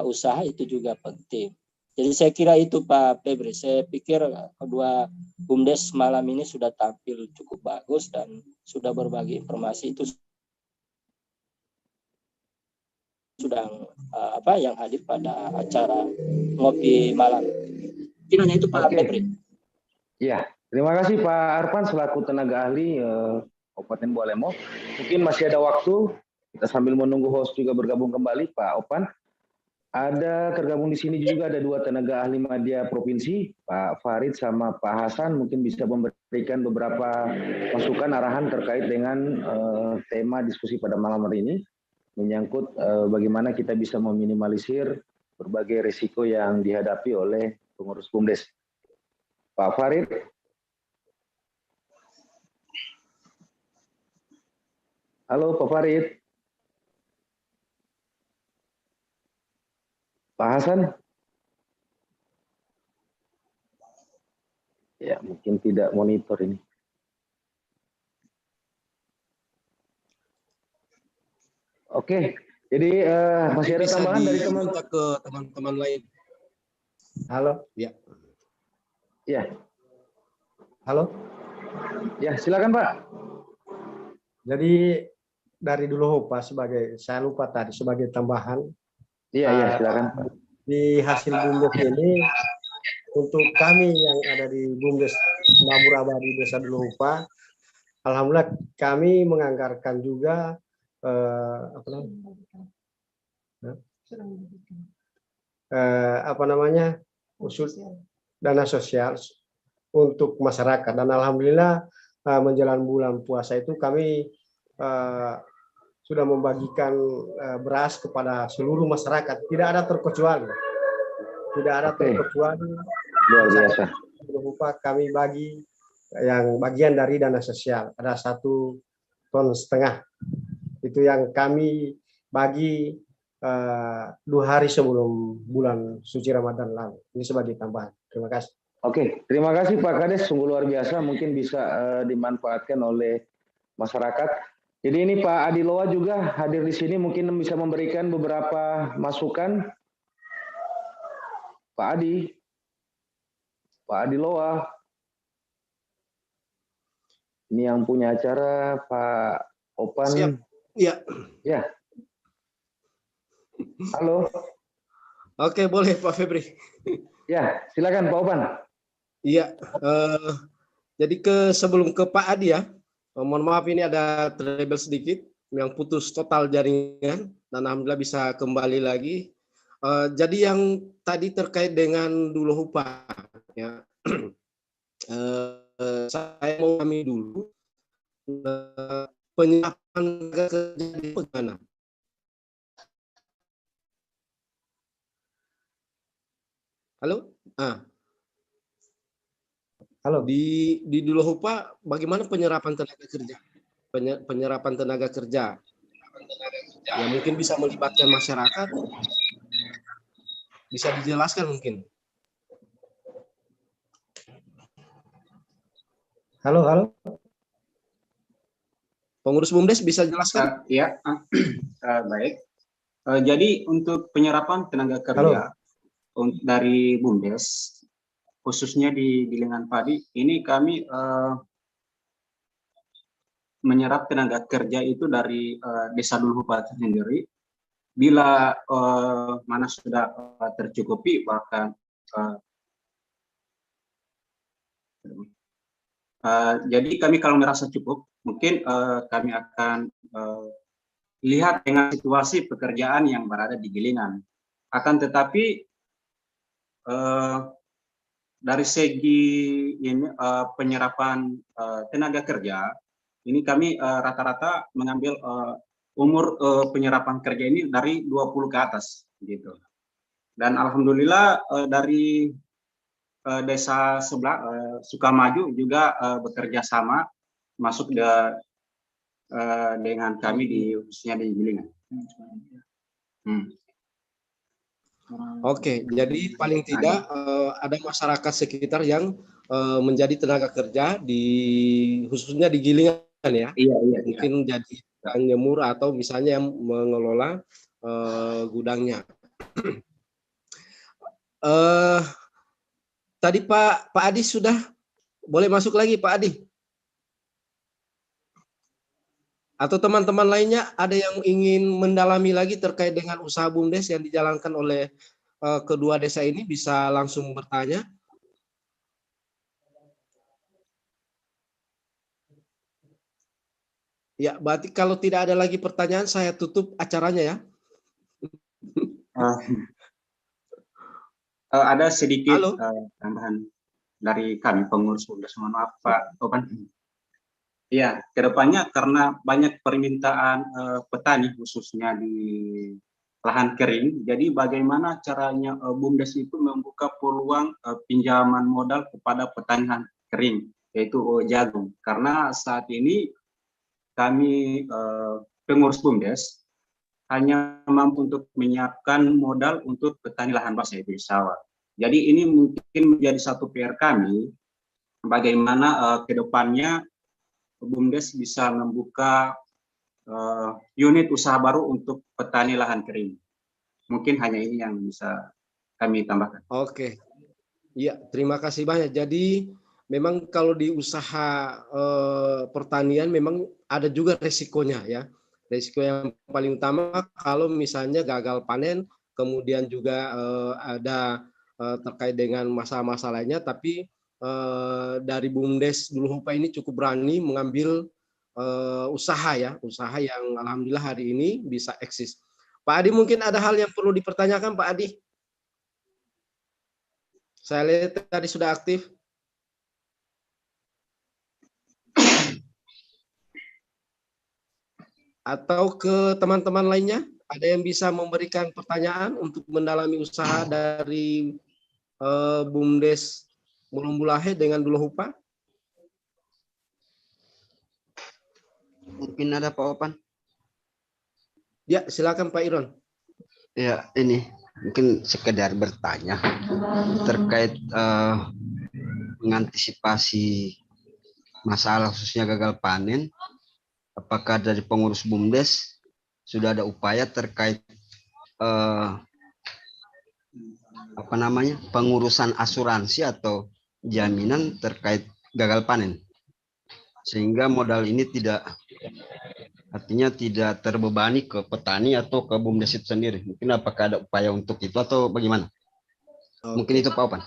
usaha itu juga penting. Jadi saya kira itu Pak Febri. Saya pikir kedua BUMDes malam ini sudah tampil cukup bagus dan sudah berbagi informasi, itu sudah yang hadir pada acara ngopi malam. Kiranya itu Pak Febri. Ya, terima kasih Pak Arfan selaku tenaga ahli Kabupaten Bualemo. Mungkin masih ada waktu, kita sambil menunggu host juga bergabung kembali, Pak Opan. Ada tergabung di sini juga ada dua tenaga ahli media provinsi, Pak Farid sama Pak Hasan, mungkin bisa memberikan beberapa masukan arahan terkait dengan tema diskusi pada malam hari ini, menyangkut bagaimana kita bisa meminimalisir berbagai risiko yang dihadapi oleh pengurus BUMDes. Pak Farid. Halo Pak Farid. Pak Hasan. Ya, mungkin tidak monitor ini. Oke, jadi masih ada tambahan dari teman-teman ke teman-teman lain. Halo. Ya. Ya. Halo. Ya, silakan Pak. Jadi dari dulu Pak, saya lupa tadi sebagai tambahan. Iya, silakan Pak. Di hasil BUMDes ini, untuk kami yang ada di BUMDes Mabur Abadi Desa Duluhupa, alhamdulillah kami menganggarkan juga usul dana sosial untuk masyarakat, dan alhamdulillah menjelang bulan puasa itu kami sudah membagikan beras kepada seluruh masyarakat, tidak ada terkecuali. Luar biasa. Berupa kami bagi yang bagian dari dana sosial. Ada 1,5 ton. Itu yang kami bagi 2 hari sebelum bulan suci Ramadan lalu. Ini sebagai tambahan. Terima kasih. Oke, terima kasih Pak Kades, sungguh luar biasa, mungkin bisa dimanfaatkan oleh masyarakat. Jadi ini Pak Adi Loa juga hadir di sini, mungkin bisa memberikan beberapa masukan. Pak Adi Loa. Ini yang punya acara Pak Opan. Siap. Iya. Ya. Halo. Oke, boleh Pak Febri. Ya, silakan Pak Opan. Iya, jadi sebelum ke Pak Adi ya, mohon maaf ini ada trouble sedikit, yang putus total jaringan, dan alhamdulillah bisa kembali lagi. Jadi yang tadi terkait dengan dulu upah, ya, saya mau kami dulu penyiapan kerja di mana? Halo? Halo. Di dulu upah bagaimana penyerapan tenaga kerja? Penyerapan tenaga kerja. Ya mungkin bisa melibatkan masyarakat. Bisa dijelaskan mungkin. Halo. Pengurus BUMDes bisa jelaskan? Ya, baik. Jadi untuk penyerapan tenaga kerja dari BUMDes, khususnya di Gilingan Padi, ini kami menyerap tenaga kerja itu dari Desa Duluhupa sendiri. Bila mana sudah tercukupi, bahkan jadi kami kalau merasa cukup, mungkin kami akan lihat dengan situasi pekerjaan yang berada di Gilingan. Akan tetapi dari segi ini penyerapan tenaga kerja, ini kami rata-rata mengambil umur penyerapan kerja ini dari 20 ke atas, gitu. Dan alhamdulillah dari desa sebelah Sukamaju juga bekerja sama masuk dengan kami khususnya di Gilingan. Oke, jadi paling tidak ada masyarakat sekitar yang menjadi tenaga kerja khususnya di Gilingan ya. Iya. Mungkin jadi penyemur atau misalnya yang mengelola gudangnya. Tadi Pak Adi sudah boleh masuk lagi Pak Adi? Atau teman-teman lainnya ada yang ingin mendalami lagi terkait dengan usaha BUMDes yang dijalankan oleh kedua desa ini, bisa langsung bertanya. Ya, berarti kalau tidak ada lagi pertanyaan, saya tutup acaranya ya. Ada sedikit tambahan dari kami pengurus BUMDes, mohon maaf Pak Opan. Ya, kedepannya karena banyak permintaan petani khususnya di lahan kering, jadi bagaimana caranya BUMDes itu membuka peluang pinjaman modal kepada petani lahan kering, yaitu jagung. Karena saat ini kami pengurus BUMDes hanya mampu untuk menyiapkan modal untuk petani lahan basah, yaitu sawah. Jadi ini mungkin menjadi satu PR kami, bagaimana kedepannya BUMDes bisa membuka unit usaha baru untuk petani lahan kering. Mungkin hanya ini yang bisa kami tambahkan. Oke, ya terima kasih banyak. Jadi memang kalau di usaha pertanian memang ada juga resikonya ya. Resiko yang paling utama kalau misalnya gagal panen, kemudian juga ada terkait dengan masalah-masalah lainnya, tapi dari BUMDes Duluhupa ini cukup berani mengambil usaha yang alhamdulillah hari ini bisa eksis. Pak Adi, mungkin ada hal yang perlu dipertanyakan Pak Adi? Saya lihat tadi sudah aktif. Atau ke teman-teman lainnya, ada yang bisa memberikan pertanyaan untuk mendalami usaha dari BUMDes Mulumbulahe dengan Duluhupa? Mungkin ada Pak Opan? Ya, silakan Pak Iron. Ya, ini mungkin sekedar bertanya terkait mengantisipasi masalah khususnya gagal panen. Apakah dari pengurus BUMDes sudah ada upaya terkait pengurusan asuransi atau jaminan terkait gagal panen, sehingga modal ini tidak terbebani ke petani atau ke BUMDes itu sendiri. Mungkin apakah ada upaya untuk itu atau bagaimana? Mungkin itu Pak Opan.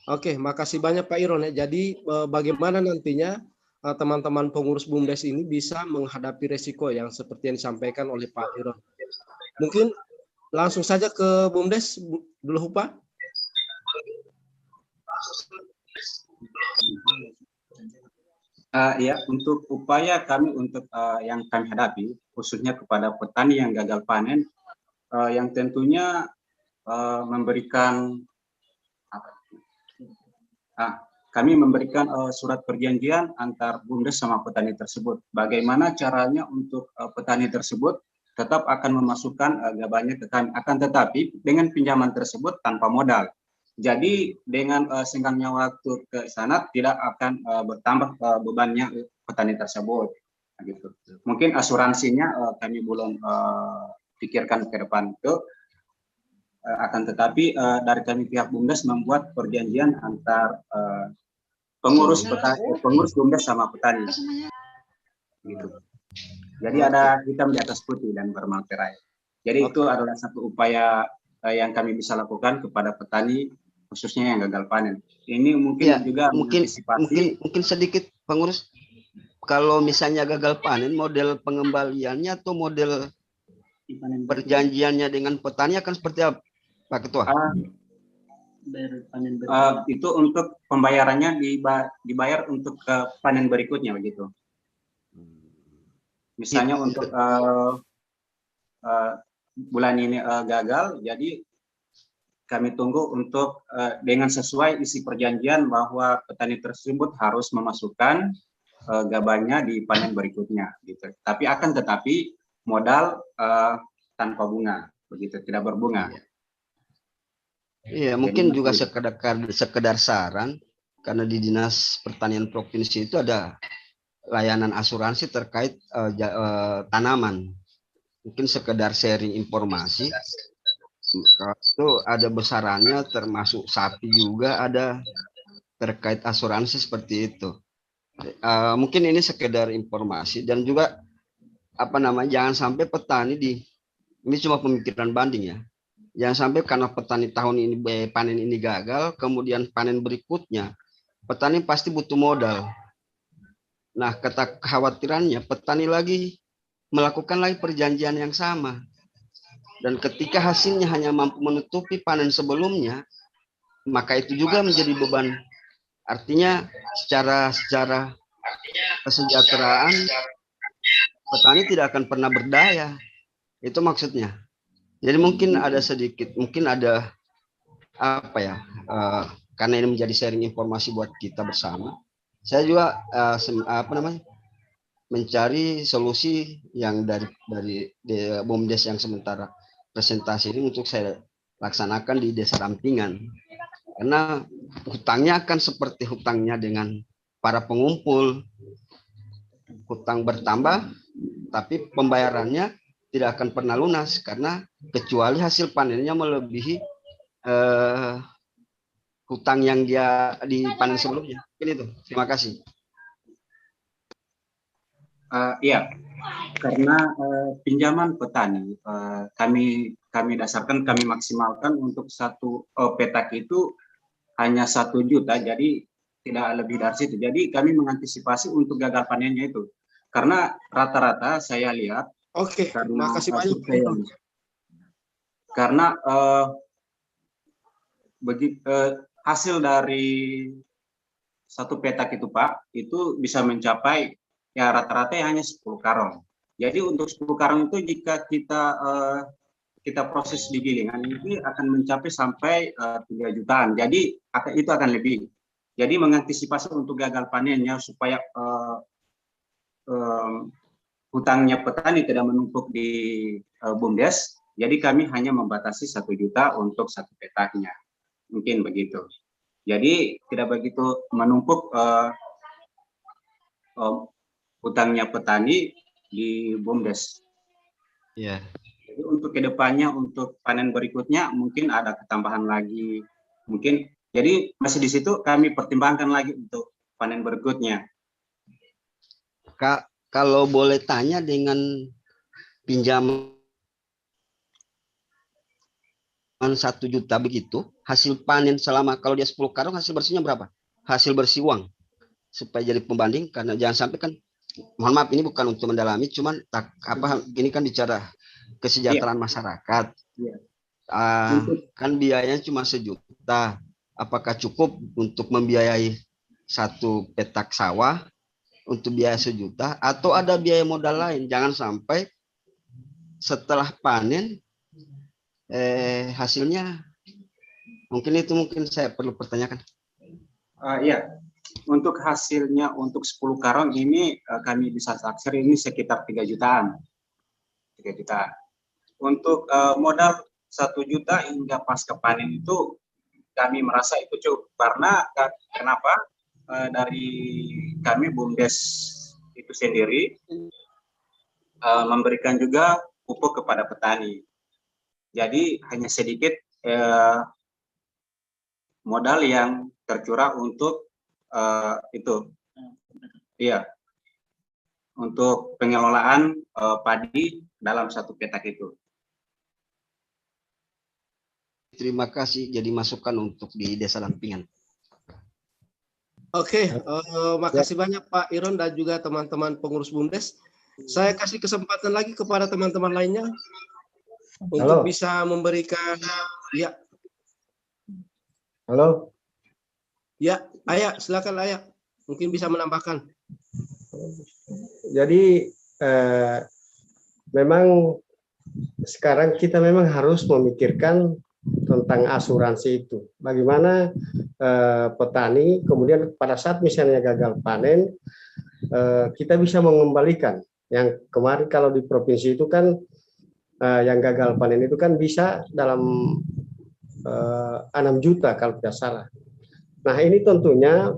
Oke, makasih banyak Pak Iron ya. Jadi bagaimana nantinya teman-teman pengurus BUMDes ini bisa menghadapi resiko yang seperti yang disampaikan oleh Pak Iron. Mungkin langsung saja ke BUMDes dulu Pak. Ya, untuk upaya kami untuk yang kami hadapi, khususnya kepada petani yang gagal panen, yang tentunya memberikan kami memberikan surat perjanjian antar BUMDes sama petani tersebut. Bagaimana caranya untuk petani tersebut tetap akan memasukkan gabahnya ke kami, akan tetapi dengan pinjaman tersebut tanpa modal. Jadi dengan senggangnya waktu ke sana tidak akan bertambah bebannya petani tersebut. Gitu. Mungkin asuransinya kami belum pikirkan ke depan itu, akan tetapi dari kami pihak BUMDes membuat perjanjian antar pengurus BUMDes sama petani. Gitu. Jadi ada hitam di atas putih dan bermaterai. Jadi itu adalah satu upaya yang kami bisa lakukan kepada petani, khususnya yang gagal panen. Ini mungkin ya, juga mungkin sedikit pengurus, kalau misalnya gagal panen, model pengembaliannya atau model perjanjiannya dengan petani akan seperti apa, Pak Ketua? Itu untuk pembayarannya dibayar untuk ke panen berikutnya begitu. Misalnya untuk bulan ini gagal, jadi kami tunggu untuk dengan sesuai isi perjanjian bahwa petani tersebut harus memasukkan gabahnya di panen berikutnya, gitu. Tetapi modal tanpa bunga, begitu, tidak berbunga. Iya, mungkin juga sekedar saran, karena di Dinas Pertanian Provinsi itu ada layanan asuransi terkait tanaman. Mungkin sekedar sharing informasi. Itu ada besarannya, termasuk sapi juga ada terkait asuransi seperti itu. Mungkin ini sekedar informasi, dan juga jangan sampai petani ini cuma pemikiran banding ya. Jangan sampai karena petani tahun ini panen ini gagal, kemudian panen berikutnya petani pasti butuh modal. Nah, kekhawatirannya petani lagi melakukan lagi perjanjian yang sama. Dan ketika hasilnya hanya mampu menutupi panen sebelumnya, maka itu juga menjadi beban. Artinya secara kesejahteraan petani tidak akan pernah berdaya. Itu maksudnya. Jadi mungkin ada karena ini menjadi sharing informasi buat kita bersama. Saya juga mencari solusi yang dari BUMDes yang sementara presentasi ini untuk saya laksanakan di desa Rampingan, karena hutangnya akan seperti hutangnya dengan para pengumpul, hutang bertambah tapi pembayarannya tidak akan pernah lunas, karena kecuali hasil panennya melebihi hutang yang dia dipanen sebelumnya. Ini tuh, terima kasih. Iya, karena pinjaman petani kami dasarkan, kami maksimalkan untuk satu petak itu hanya 1 juta, jadi tidak lebih dari situ. Jadi kami mengantisipasi untuk gagal panennya itu, karena rata-rata saya lihat. Oke, terima kasih banyak. Karena hasil dari satu petak itu Pak, itu bisa mencapai ya rata-rata hanya 10 karung. Jadi untuk 10 karung itu jika kita proses di gilingan ini akan mencapai sampai 3 jutaan. Jadi itu akan lebih. Jadi mengantisipasi untuk gagal panennya supaya hutangnya petani tidak menumpuk di BUMDes, jadi kami hanya membatasi 1 juta untuk 1 petaknya. Mungkin begitu. Jadi tidak begitu menumpuk hutangnya petani di BUMDes. Ya. Jadi untuk kedepannya, untuk panen berikutnya mungkin ada ketambahan lagi. Mungkin, jadi masih di situ kami pertimbangkan lagi untuk panen berikutnya. Kak, kalau boleh tanya, dengan pinjaman 1 juta begitu, hasil panen selama, kalau dia 10 karung, hasil bersihnya berapa? Hasil bersih uang. Supaya jadi pembanding, karena jangan sampai kan, mohon maaf ini bukan untuk mendalami, cuman ini kan bicara kesejahteraan masyarakat. Kan biayanya cuma 1 juta. Apakah cukup untuk membiayai 1 petak sawah untuk biaya 1 juta, atau ada biaya modal lain? Jangan sampai setelah panen hasilnya mungkin saya perlu pertanyakan. Iya, untuk hasilnya untuk 10 karung ini kami bisa taksir ini sekitar 3 jutaan. 3 jutaan. Untuk modal 1 juta hingga pasca panen itu kami merasa itu cukup, karena kenapa? Dari kami BUMDes itu sendiri memberikan juga pupuk kepada petani. Jadi hanya sedikit modal yang tercurah untuk itu, iya, untuk pengelolaan padi dalam 1 petak itu. Terima kasih, jadi masukan untuk di Desa Lampingan. Oke, makasih banyak Pak Iron dan juga teman-teman pengurus BUMDes. Saya kasih kesempatan lagi kepada teman-teman lainnya untuk bisa memberikan, ya. Halo. Ya, Ayah, silakan Ayah. Mungkin bisa menambahkan. Jadi memang sekarang kita memang harus memikirkan tentang asuransi itu. Bagaimana petani kemudian pada saat misalnya gagal panen, kita bisa mengembalikan. Yang kemarin kalau di provinsi itu kan yang gagal panen itu kan bisa dalam 6 juta kalau tidak salah. Nah ini tentunya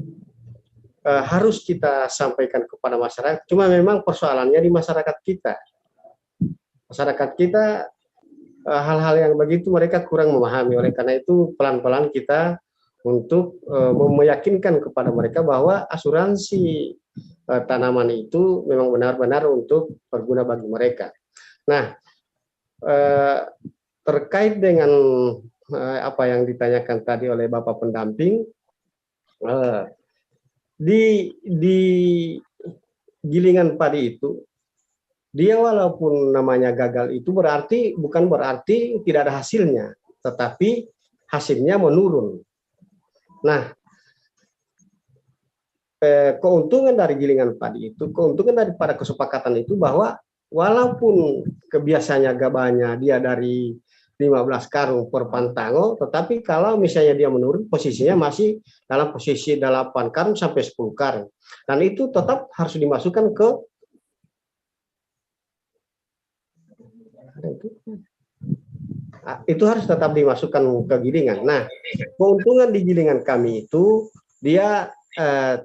harus kita sampaikan kepada masyarakat. Cuma memang persoalannya di masyarakat kita. Masyarakat kita hal-hal yang begitu mereka kurang memahami. Oleh karena itu pelan-pelan kita untuk meyakinkan kepada mereka bahwa asuransi tanaman itu memang benar-benar untuk berguna bagi mereka. Nah, terkait dengan apa yang ditanyakan tadi oleh Bapak pendamping, di gilingan padi itu, dia walaupun namanya gagal itu bukan berarti tidak ada hasilnya, tetapi hasilnya menurun. Nah, keuntungan dari gilingan padi itu, keuntungan daripada kesepakatan itu bahwa walaupun kebiasaannya gabahnya dia dari 15 karung per pantango, tetapi kalau misalnya dia menurun, posisinya masih dalam posisi 8 karung sampai 10 karung. Dan itu tetap harus dimasukkan ke harus tetap dimasukkan ke gilingan. Nah, keuntungan di gilingan kami itu dia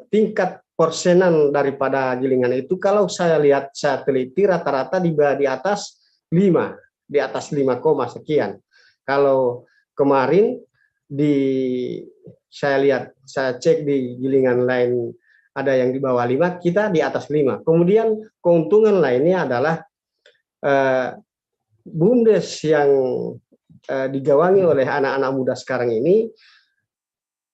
tingkat persenan daripada gilingan itu kalau saya lihat, saya teliti rata-rata di atas 5, di atas 5, sekian. Kalau kemarin saya cek di gilingan lain ada yang di bawah 5, kita di atas 5. Kemudian keuntungan lainnya adalah BUMDes yang digawangi oleh anak-anak muda sekarang ini,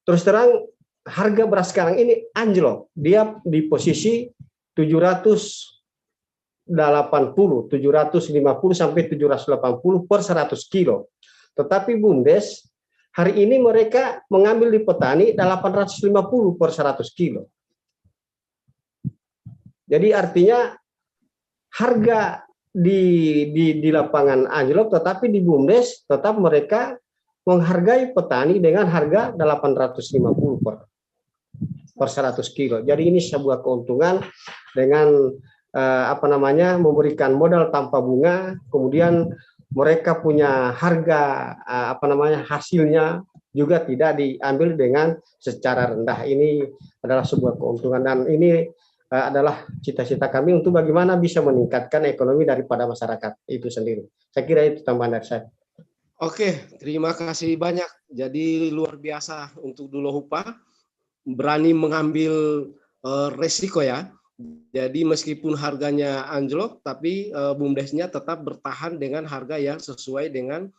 terus terang harga beras sekarang ini anjlok. Dia di posisi 750 sampai 780 per 100 kilo. Tetapi BUMDes hari ini mereka mengambil di petani 850 per 100 kilo. Jadi artinya harga di lapangan anjlok, tetapi di BUMDes tetap mereka menghargai petani dengan harga 850 per 100 kilo. Jadi ini sebuah keuntungan dengan memberikan modal tanpa bunga, kemudian mereka punya harga hasilnya juga tidak diambil dengan secara rendah. Ini adalah sebuah keuntungan, dan ini adalah cita-cita kami untuk bagaimana bisa meningkatkan ekonomi daripada masyarakat itu sendiri. Saya kira itu tambahan dari saya. Oke, terima kasih banyak. Jadi luar biasa untuk Duluhupa, berani mengambil resiko ya. Jadi meskipun harganya anjlok, tapi BUMDes-nya tetap bertahan dengan harga yang sesuai dengan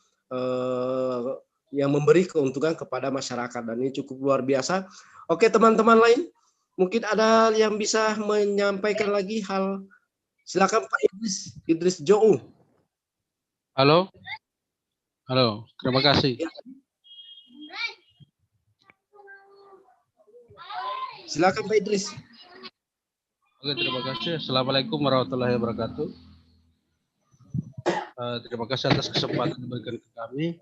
yang memberi keuntungan kepada masyarakat, dan ini cukup luar biasa. Oke, teman-teman lain, mungkin ada yang bisa menyampaikan lagi hal. Silakan Pak Idris Jou. Halo, terima kasih. Silakan Pak Idris. Oke, terima kasih. Assalamualaikum warahmatullahi wabarakatuh. Terima kasih atas kesempatan yang diberikan ke kami.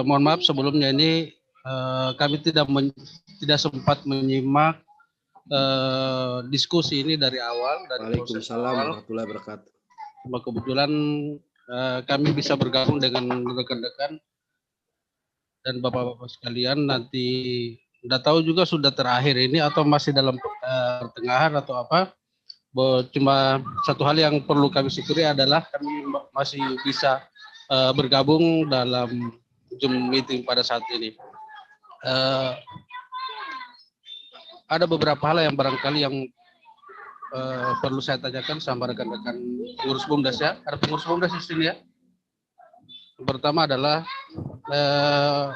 Mohon maaf sebelumnya ini kami tidak sempat menyimak diskusi ini dari awal. Waalaikumsalam warahmatullahi wabarakatuh. Kebetulan kami bisa bergabung dengan rekan-rekan dan bapak-bapak sekalian. Nanti tidak tahu juga sudah terakhir ini atau masih dalam pertengahan atau apa. Cuma satu hal yang perlu kami syukuri adalah kami masih bisa bergabung dalam Zoom meeting pada saat ini. Ada beberapa hal yang barangkali yang perlu saya tanyakan sama rekan-rekan pengurus BUMDes ya. Ada pengurus BUMDes di sini ya. Yang pertama adalah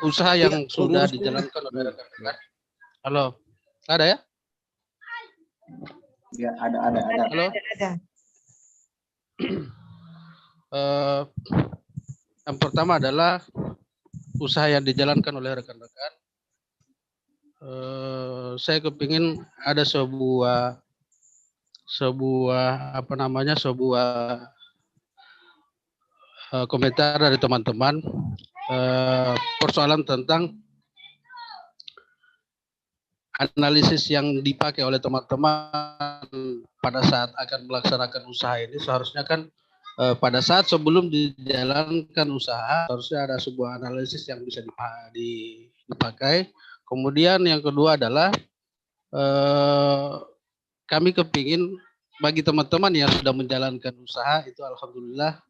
usaha yang sudah dijalankan oleh rekan-rekan. Halo, ada ya? Ya, ada. Halo. Yang pertama adalah usaha yang dijalankan oleh rekan-rekan. Saya kepingin ada sebuah komentar dari teman-teman persoalan tentang analisis yang dipakai oleh teman-teman pada saat akan melaksanakan usaha ini. Seharusnya kan pada saat sebelum dijalankan usaha harusnya ada sebuah analisis yang bisa dipakai. Kemudian yang kedua adalah kami kepingin bagi teman-teman yang sudah menjalankan usaha itu alhamdulillah,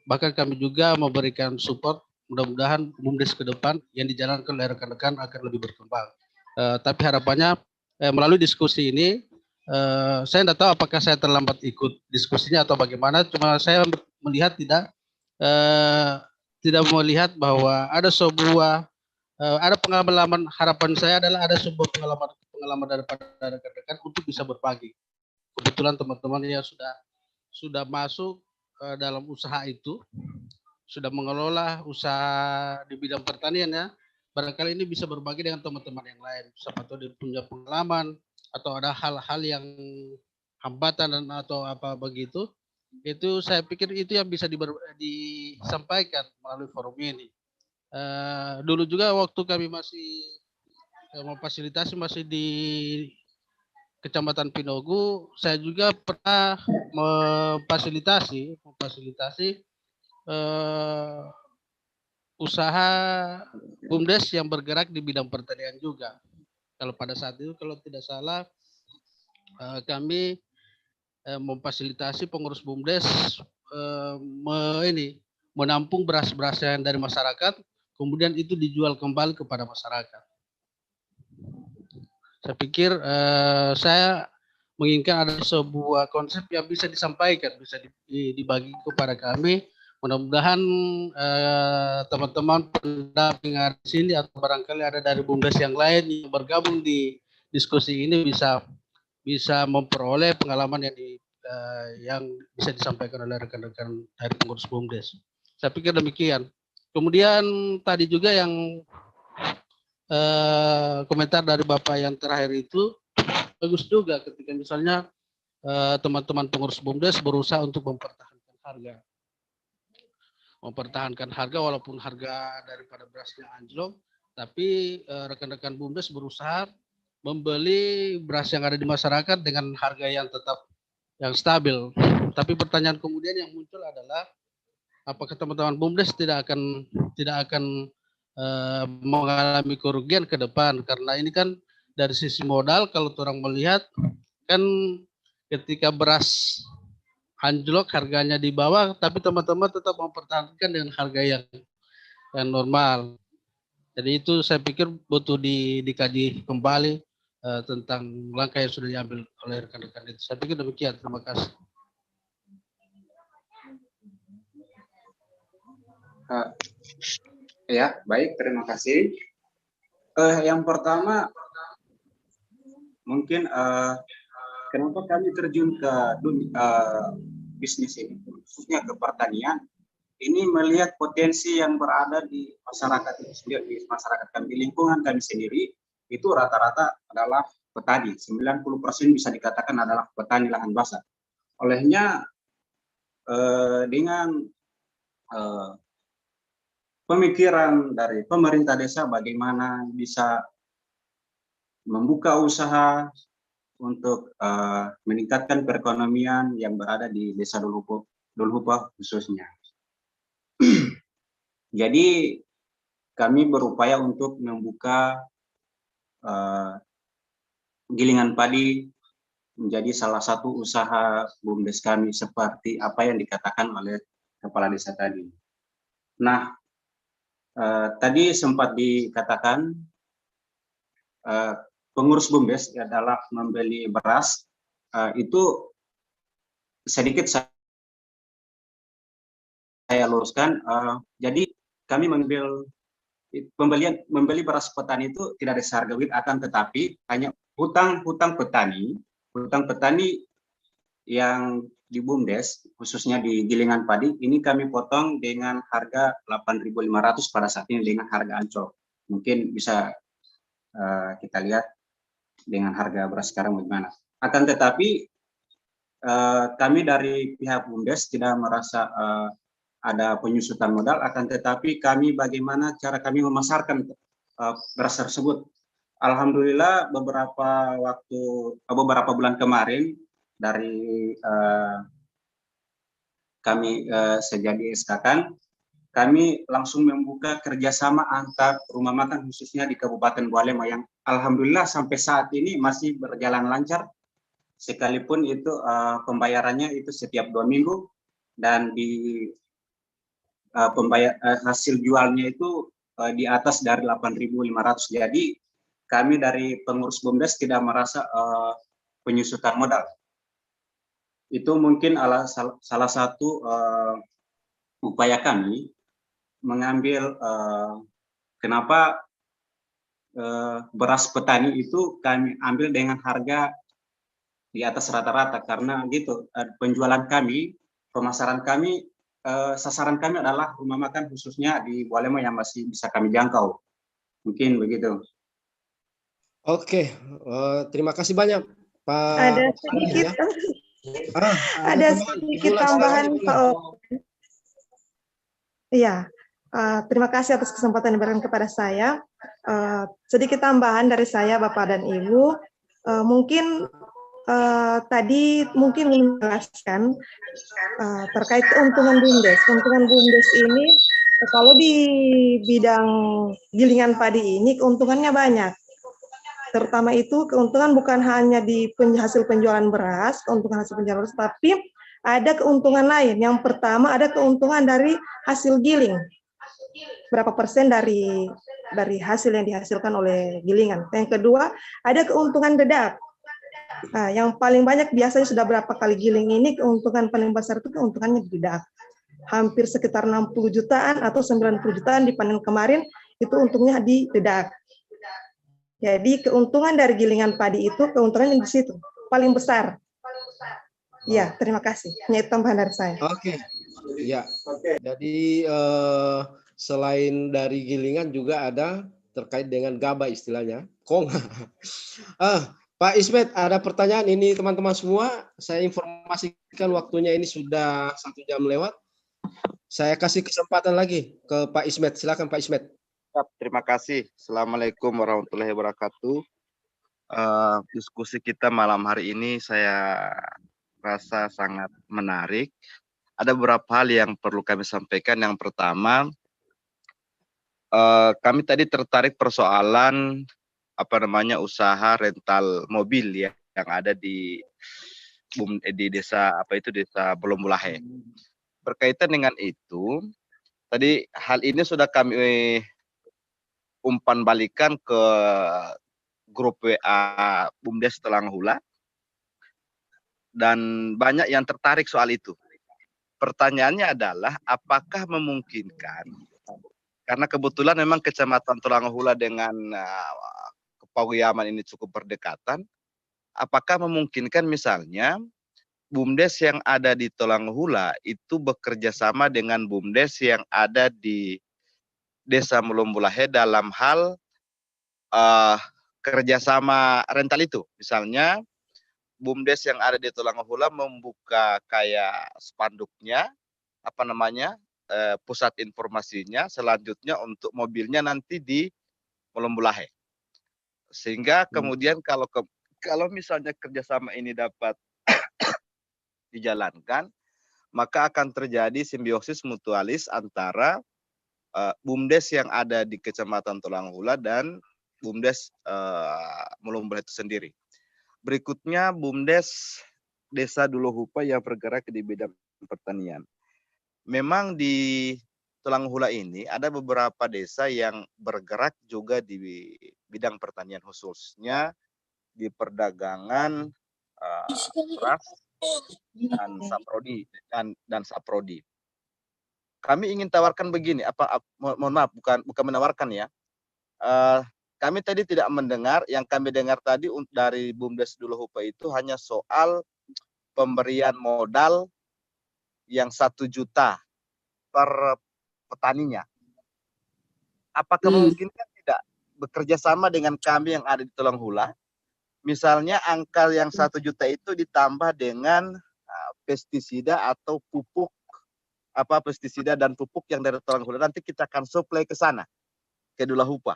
bahkan kami juga memberikan support, mudah-mudahan BUMDes ke depan yang dijalankan oleh rekan-rekan akan lebih berkembang. Tapi harapannya melalui diskusi ini, saya tidak tahu apakah saya terlambat ikut diskusinya atau bagaimana, cuma saya melihat tidak melihat bahwa ada pengalaman. Harapan saya adalah ada sebuah pengalaman daripada rekan-rekan untuk bisa berbagi. Kebetulan teman-teman yang sudah masuk dalam usaha itu, sudah mengelola usaha di bidang pertanian ya, barangkali ini bisa berbagi dengan teman-teman yang lain. Siapa tahu dia punya pengalaman atau ada hal-hal yang hambatan dan atau apa begitu. Itu saya pikir itu yang bisa disampaikan melalui forum ini. Dulu juga waktu kami masih memfasilitasi masih di Kecamatan Pinogu, saya juga pernah memfasilitasi usaha BUMDes yang bergerak di bidang pertanian juga. Kalau pada saat itu kalau tidak salah kami memfasilitasi pengurus BUMDes menampung beras-beras yang dari masyarakat, kemudian itu dijual kembali kepada masyarakat. Saya pikir saya menginginkan ada sebuah konsep yang bisa disampaikan, bisa dibagi kepada kami. Mudah-mudahan teman-teman pendamping di sini atau barangkali ada dari BUMDes yang lain yang bergabung di diskusi ini bisa memperoleh pengalaman yang bisa disampaikan oleh rekan-rekan dari pengurus BUMDes. Saya pikir demikian. Kemudian tadi juga yang komentar dari Bapak yang terakhir itu bagus juga ketika misalnya teman-teman pengurus BUMDes berusaha untuk mempertahankan harga walaupun harga daripada berasnya anjlok, tapi rekan-rekan BUMDes berusaha membeli beras yang ada di masyarakat dengan harga yang tetap yang stabil. Tapi pertanyaan kemudian yang muncul adalah apakah teman-teman BUMDes tidak akan mengalami kerugian ke depan, karena ini kan dari sisi modal kalau orang melihat kan ketika beras anjlok harganya di bawah, tapi teman-teman tetap mempertahankan dengan harga yang normal. Jadi itu saya pikir butuh dikaji kembali tentang langkah yang sudah diambil oleh rekan-rekan itu. Saya pikir demikian. Terima kasih. Ya, baik, terima kasih. Yang pertama, mungkin kenapa kami terjun ke bisnis ini, khususnya ke pertanian, ini melihat potensi yang berada di masyarakat itu sendiri, di masyarakat kami, di lingkungan kami sendiri, itu rata-rata adalah petani. 90% bisa dikatakan adalah petani lahan basah. Olehnya, dengan pemikiran dari pemerintah desa bagaimana bisa membuka usaha untuk meningkatkan perekonomian yang berada di Desa Dulhupa khususnya. Jadi kami berupaya untuk membuka gilingan padi menjadi salah satu usaha BUMDes kami seperti apa yang dikatakan oleh Kepala Desa tadi. Nah, tadi sempat dikatakan pengurus BUMDes adalah membeli beras, itu sedikit saya luruskan. Jadi kami membeli beras petani itu tidak ada seharga wit, akan tetapi hanya hutang petani yang di BUMDes, khususnya di gilingan padi, ini kami potong dengan harga 8.500 pada saat ini dengan harga ancol. Mungkin bisa kita lihat dengan harga beras sekarang bagaimana. Akan tetapi kami dari pihak BUMDes tidak merasa ada penyusutan modal, akan tetapi kami bagaimana cara kami memasarkan beras tersebut. Alhamdulillah beberapa bulan kemarin dari kami sejak di SK-kan, kami langsung membuka kerjasama antar rumah makan khususnya di Kabupaten Bualema yang alhamdulillah sampai saat ini masih berjalan lancar, sekalipun itu pembayarannya itu setiap 2 minggu dan di hasil jualnya itu di atas dari 8.500. Jadi kami dari pengurus BUMDes tidak merasa penyusutan modal. Itu mungkin salah satu upaya kami mengambil kenapa beras petani itu kami ambil dengan harga di atas rata-rata, karena gitu penjualan kami, pemasaran kami, sasaran kami adalah rumah makan khususnya di Bualema yang masih bisa kami jangkau. Mungkin begitu. Oke, terima kasih banyak Pak. Ada sedikit, ada sedikit tambahan Pak. Iya, terima kasih atas kesempatan yang diberikan kepada saya. Sedikit tambahan dari saya Bapak dan Ibu, mungkin tadi mungkin menjelaskan terkait keuntungan BUMDes. Keuntungan BUMDes ini kalau di bidang gilingan padi ini keuntungannya banyak. Terutama itu keuntungan bukan hanya di hasil penjualan beras, keuntungan hasil penjualan beras, tapi ada keuntungan lain. Yang pertama ada keuntungan dari hasil giling. Berapa persen dari hasil yang dihasilkan oleh gilingan. Yang kedua ada keuntungan dedak. Nah, yang paling banyak biasanya sudah berapa kali giling ini, keuntungan paling besar itu keuntungannya di dedak. Hampir sekitar 60 jutaan atau 90 jutaan di panen kemarin itu untungnya di dedak. Jadi keuntungan dari gilingan padi itu keuntungannya di situ paling besar. Ya, terima kasih. Hanya tambahan dari saya. Oke. Ya. Jadi selain dari gilingan juga ada terkait dengan gaba istilahnya, konga. Pak Ismet, ada pertanyaan ini teman-teman semua. Saya informasikan waktunya ini sudah 1 jam lewat. Saya kasih kesempatan lagi ke Pak Ismet. Silakan Pak Ismet. Terima kasih. Assalamualaikum warahmatullahi wabarakatuh. Diskusi kita malam hari ini saya rasa sangat menarik. Ada beberapa hal yang perlu kami sampaikan. Yang pertama, kami tadi tertarik persoalan usaha rental mobil ya yang ada di desa desa Bolombulahe. Berkaitan dengan itu, tadi hal ini sudah kami umpan balikan ke grup WA BUMDes Telanghula dan banyak yang tertarik soal itu. Pertanyaannya adalah apakah memungkinkan, karena kebetulan memang Kecamatan Telanghula dengan Kepawiaman ini cukup berdekatan, apakah memungkinkan misalnya BUMDes yang ada di Telanghula itu bekerja sama dengan BUMDes yang ada di Desa Bolombulahe dalam hal kerjasama rental itu. Misalnya BUMDes yang ada di Telanghula membuka kayak spanduknya, pusat informasinya, selanjutnya untuk mobilnya nanti di Bolombulahe. Sehingga kemudian kalau misalnya kerjasama ini dapat dijalankan, maka akan terjadi simbiosis mutualis antara BUMDes yang ada di Kecamatan Telanghula dan BUMDes Bolombulahe itu sendiri. Berikutnya BUMDes Desa Duluhupa yang bergerak di bidang pertanian. Memang di Telanghula ini ada beberapa desa yang bergerak juga di bidang pertanian, khususnya di perdagangan beras dan saprodi. Kami ingin tawarkan begini, mohon maaf, bukan menawarkan ya. Kami tadi tidak mendengar, yang kami dengar tadi dari BUMDes Duluhupa itu hanya soal pemberian modal yang 1 juta per petaninya. Apakah memungkinkan tidak bekerja sama dengan kami yang ada di Telanghula? Misalnya angka yang 1 juta itu ditambah dengan pestisida atau pupuk, pestisida dan pupuk yang dari Telanghula, nanti kita akan supply ke sana, ke Duluhupa.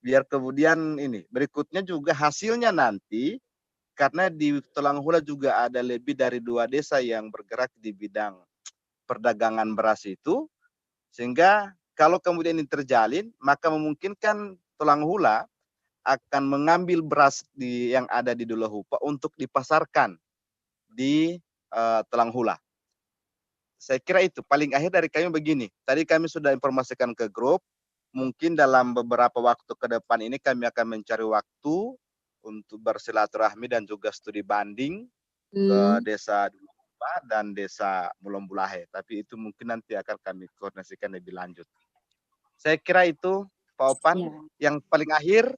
Biar kemudian berikutnya juga hasilnya nanti, karena di Telanghula juga ada lebih dari 2 desa yang bergerak di bidang perdagangan beras itu, sehingga kalau kemudian ini terjalin, maka memungkinkan Telanghula akan mengambil beras yang ada di Duluhupa untuk dipasarkan di Telanghula. Saya kira itu, paling akhir dari kami begini, tadi kami sudah informasikan ke grup, mungkin dalam beberapa waktu ke depan ini kami akan mencari waktu untuk bersilaturahmi dan juga studi banding ke Desa Duluhupa dan Desa Bolombulahe. Tapi itu mungkin nanti akan kami koordinasikan lebih lanjut. Saya kira itu, Pak Opan. Yang paling akhir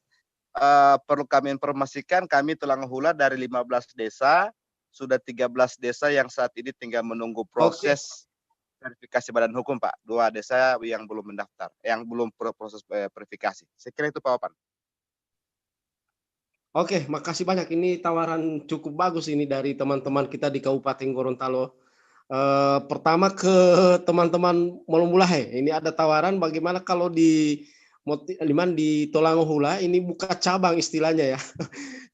perlu kami informasikan, kami Telanghula dari 15 desa, sudah 13 desa yang saat ini tinggal menunggu proses verifikasi badan hukum, Pak. 2 desa yang belum mendaftar, yang belum proses verifikasi. Saya kira itu, Pak Opan. Oke, makasih banyak. Ini tawaran cukup bagus ini dari teman-teman kita di Kabupaten Gorontalo. Pertama ke teman-teman Bolombulahe, ini ada tawaran bagaimana kalau di Telanghula ini buka cabang istilahnya ya.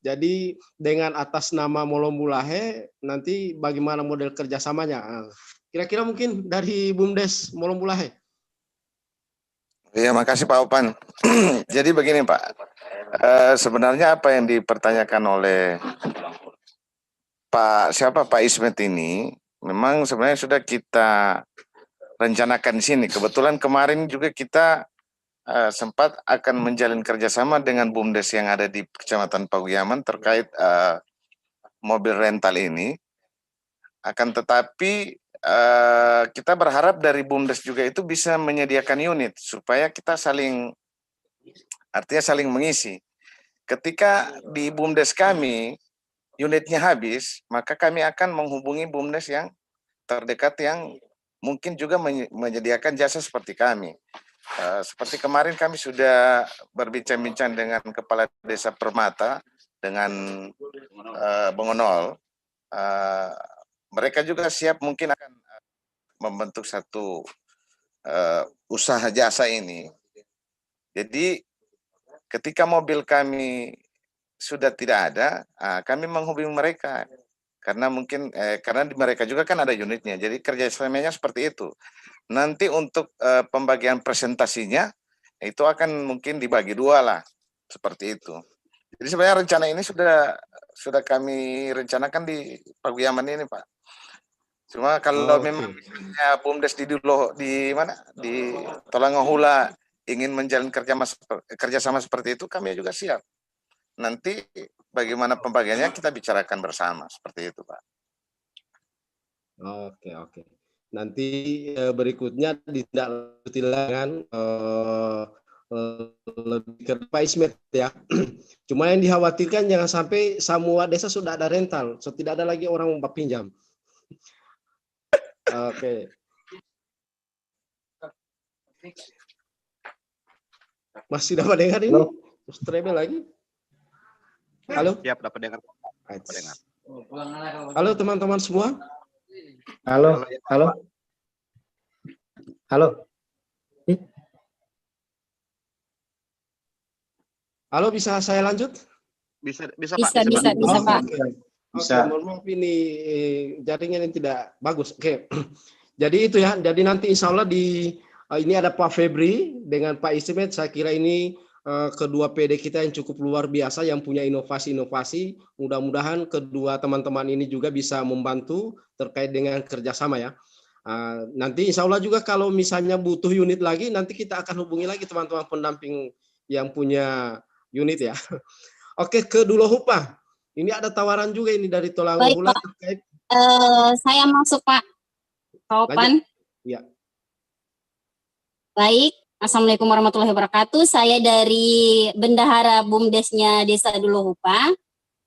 Jadi dengan atas nama Bolombulahe nanti bagaimana model kerjasamanya? Kira-kira mungkin dari BUMDes Bolombulahe. Ya, makasih Pak Opan. Jadi begini Pak, sebenarnya apa yang dipertanyakan oleh Pak Ismet ini, memang sebenarnya sudah kita rencanakan di sini. Kebetulan kemarin juga kita sempat akan menjalin kerjasama dengan BUMDes yang ada di Kecamatan Paguyaman terkait mobil rental ini. Akan tetapi kita berharap dari BUMDes juga itu bisa menyediakan unit supaya kita saling mengisi. Ketika di BUMDes kami unitnya habis, maka kami akan menghubungi BUMDes yang terdekat yang mungkin juga menyediakan jasa seperti kami. Seperti kemarin kami sudah berbincang-bincang dengan Kepala Desa Permata dengan Bengonol. Mereka juga siap mungkin akan membentuk satu usaha jasa ini. Jadi ketika mobil kami sudah tidak ada, kami menghubungi mereka Karena mungkin karena di mereka juga kan ada unitnya, jadi kerjasamanya seperti itu. Nanti untuk pembagian presentasinya itu akan mungkin dibagi 2 lah, seperti itu. Jadi sebenarnya rencana ini sudah kami rencanakan di Paguyamanan ini, Pak. Cuma kalau memang misalnya BUMDes di mana di Tolangohula ingin menjalin kerjasama seperti itu, kami juga siap. Nanti bagaimana pembagiannya kita bicarakan bersama, seperti itu, Pak. Oke. Nanti berikutnya ditindaklanjuti dengan lebih ke Pak Ismet ya. Cuma yang dikhawatirkan jangan sampai semua desa sudah ada rental, so tidak ada lagi orang mau pinjam. Oke. Masih dapat dengar ini? Terus treble lagi? Halo? Siap, dapat dengar. Halo teman-teman semua. Halo. Halo, bisa saya lanjut? Bisa Pak. Bisa Pak. Bisa. Mohon maaf ini jaringan yang tidak bagus. Oke. Jadi itu ya. Jadi nanti insya Allah ini ada Pak Febri dengan Pak Ismet. Saya kira ini kedua PD kita yang cukup luar biasa yang punya inovasi-inovasi. Mudah-mudahan kedua teman-teman ini juga bisa membantu terkait dengan kerjasama ya. Nanti insya Allah juga kalau misalnya butuh unit lagi, nanti kita akan hubungi lagi teman-teman pendamping yang punya unit ya. Oke, ke Dulohupa. Ini ada tawaran juga ini dari Tolangohula terkait. Saya masuk Pak Kaupan. Ya. Baik, Assalamualaikum warahmatullahi wabarakatuh. Saya dari Bendahara BUMDesnya Desa Dulohupa,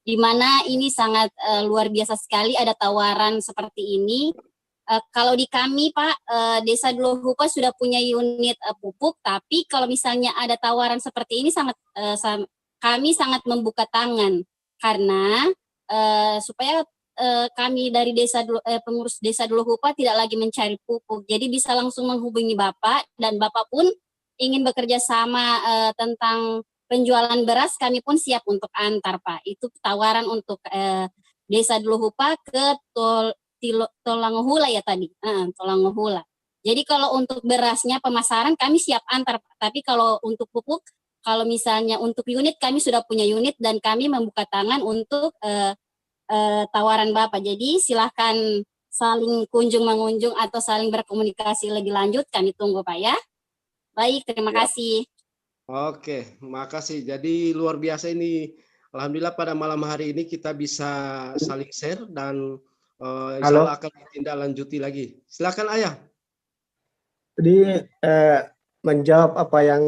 di mana ini sangat luar biasa sekali ada tawaran seperti ini. Kalau di kami Pak, Desa Dulohupa sudah punya unit pupuk, tapi kalau misalnya ada tawaran seperti ini kami sangat membuka tangan. Karena supaya kami dari pengurus Desa Dulohupa tidak lagi mencari pupuk, jadi bisa langsung menghubungi Bapak, dan Bapak pun ingin bekerja sama tentang penjualan beras, kami pun siap untuk antar Pak. Itu tawaran untuk Desa Dulohupa ke Tolangohula ya tadi, Tolangohula. Jadi kalau untuk berasnya pemasaran kami siap antar Pak, tapi kalau untuk pupuk, kalau misalnya untuk unit, kami sudah punya unit dan kami membuka tangan untuk tawaran Bapak. Jadi silahkan saling kunjung-mengunjung atau saling berkomunikasi lebih lanjut, kami tunggu Pak ya. Baik, terima kasih. Oke, makasih. Jadi luar biasa ini. Alhamdulillah pada malam hari ini kita bisa saling share dan insya Allah akan ditindaklanjuti lagi. Silakan Ayah. Jadi menjawab apa yang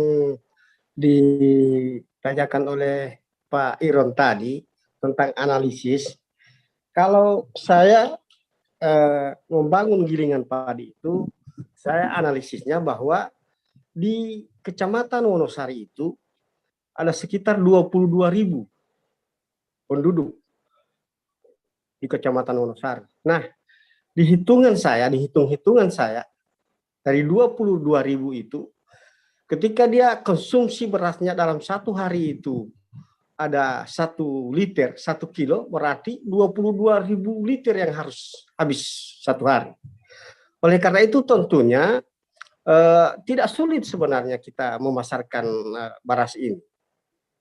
ditanyakan oleh Pak Iron tadi tentang analisis. Kalau saya membangun gilingan padi itu, saya analisisnya bahwa di Kecamatan Wonosari itu ada sekitar 22.000 penduduk di Kecamatan Wonosari. Nah, dihitung-hitungan saya dari 22.000 itu, ketika dia konsumsi berasnya dalam satu hari itu ada 1 liter, 1 kilo, berarti 22.000 liter yang harus habis satu hari. Oleh karena itu tentunya tidak sulit sebenarnya kita memasarkan beras ini.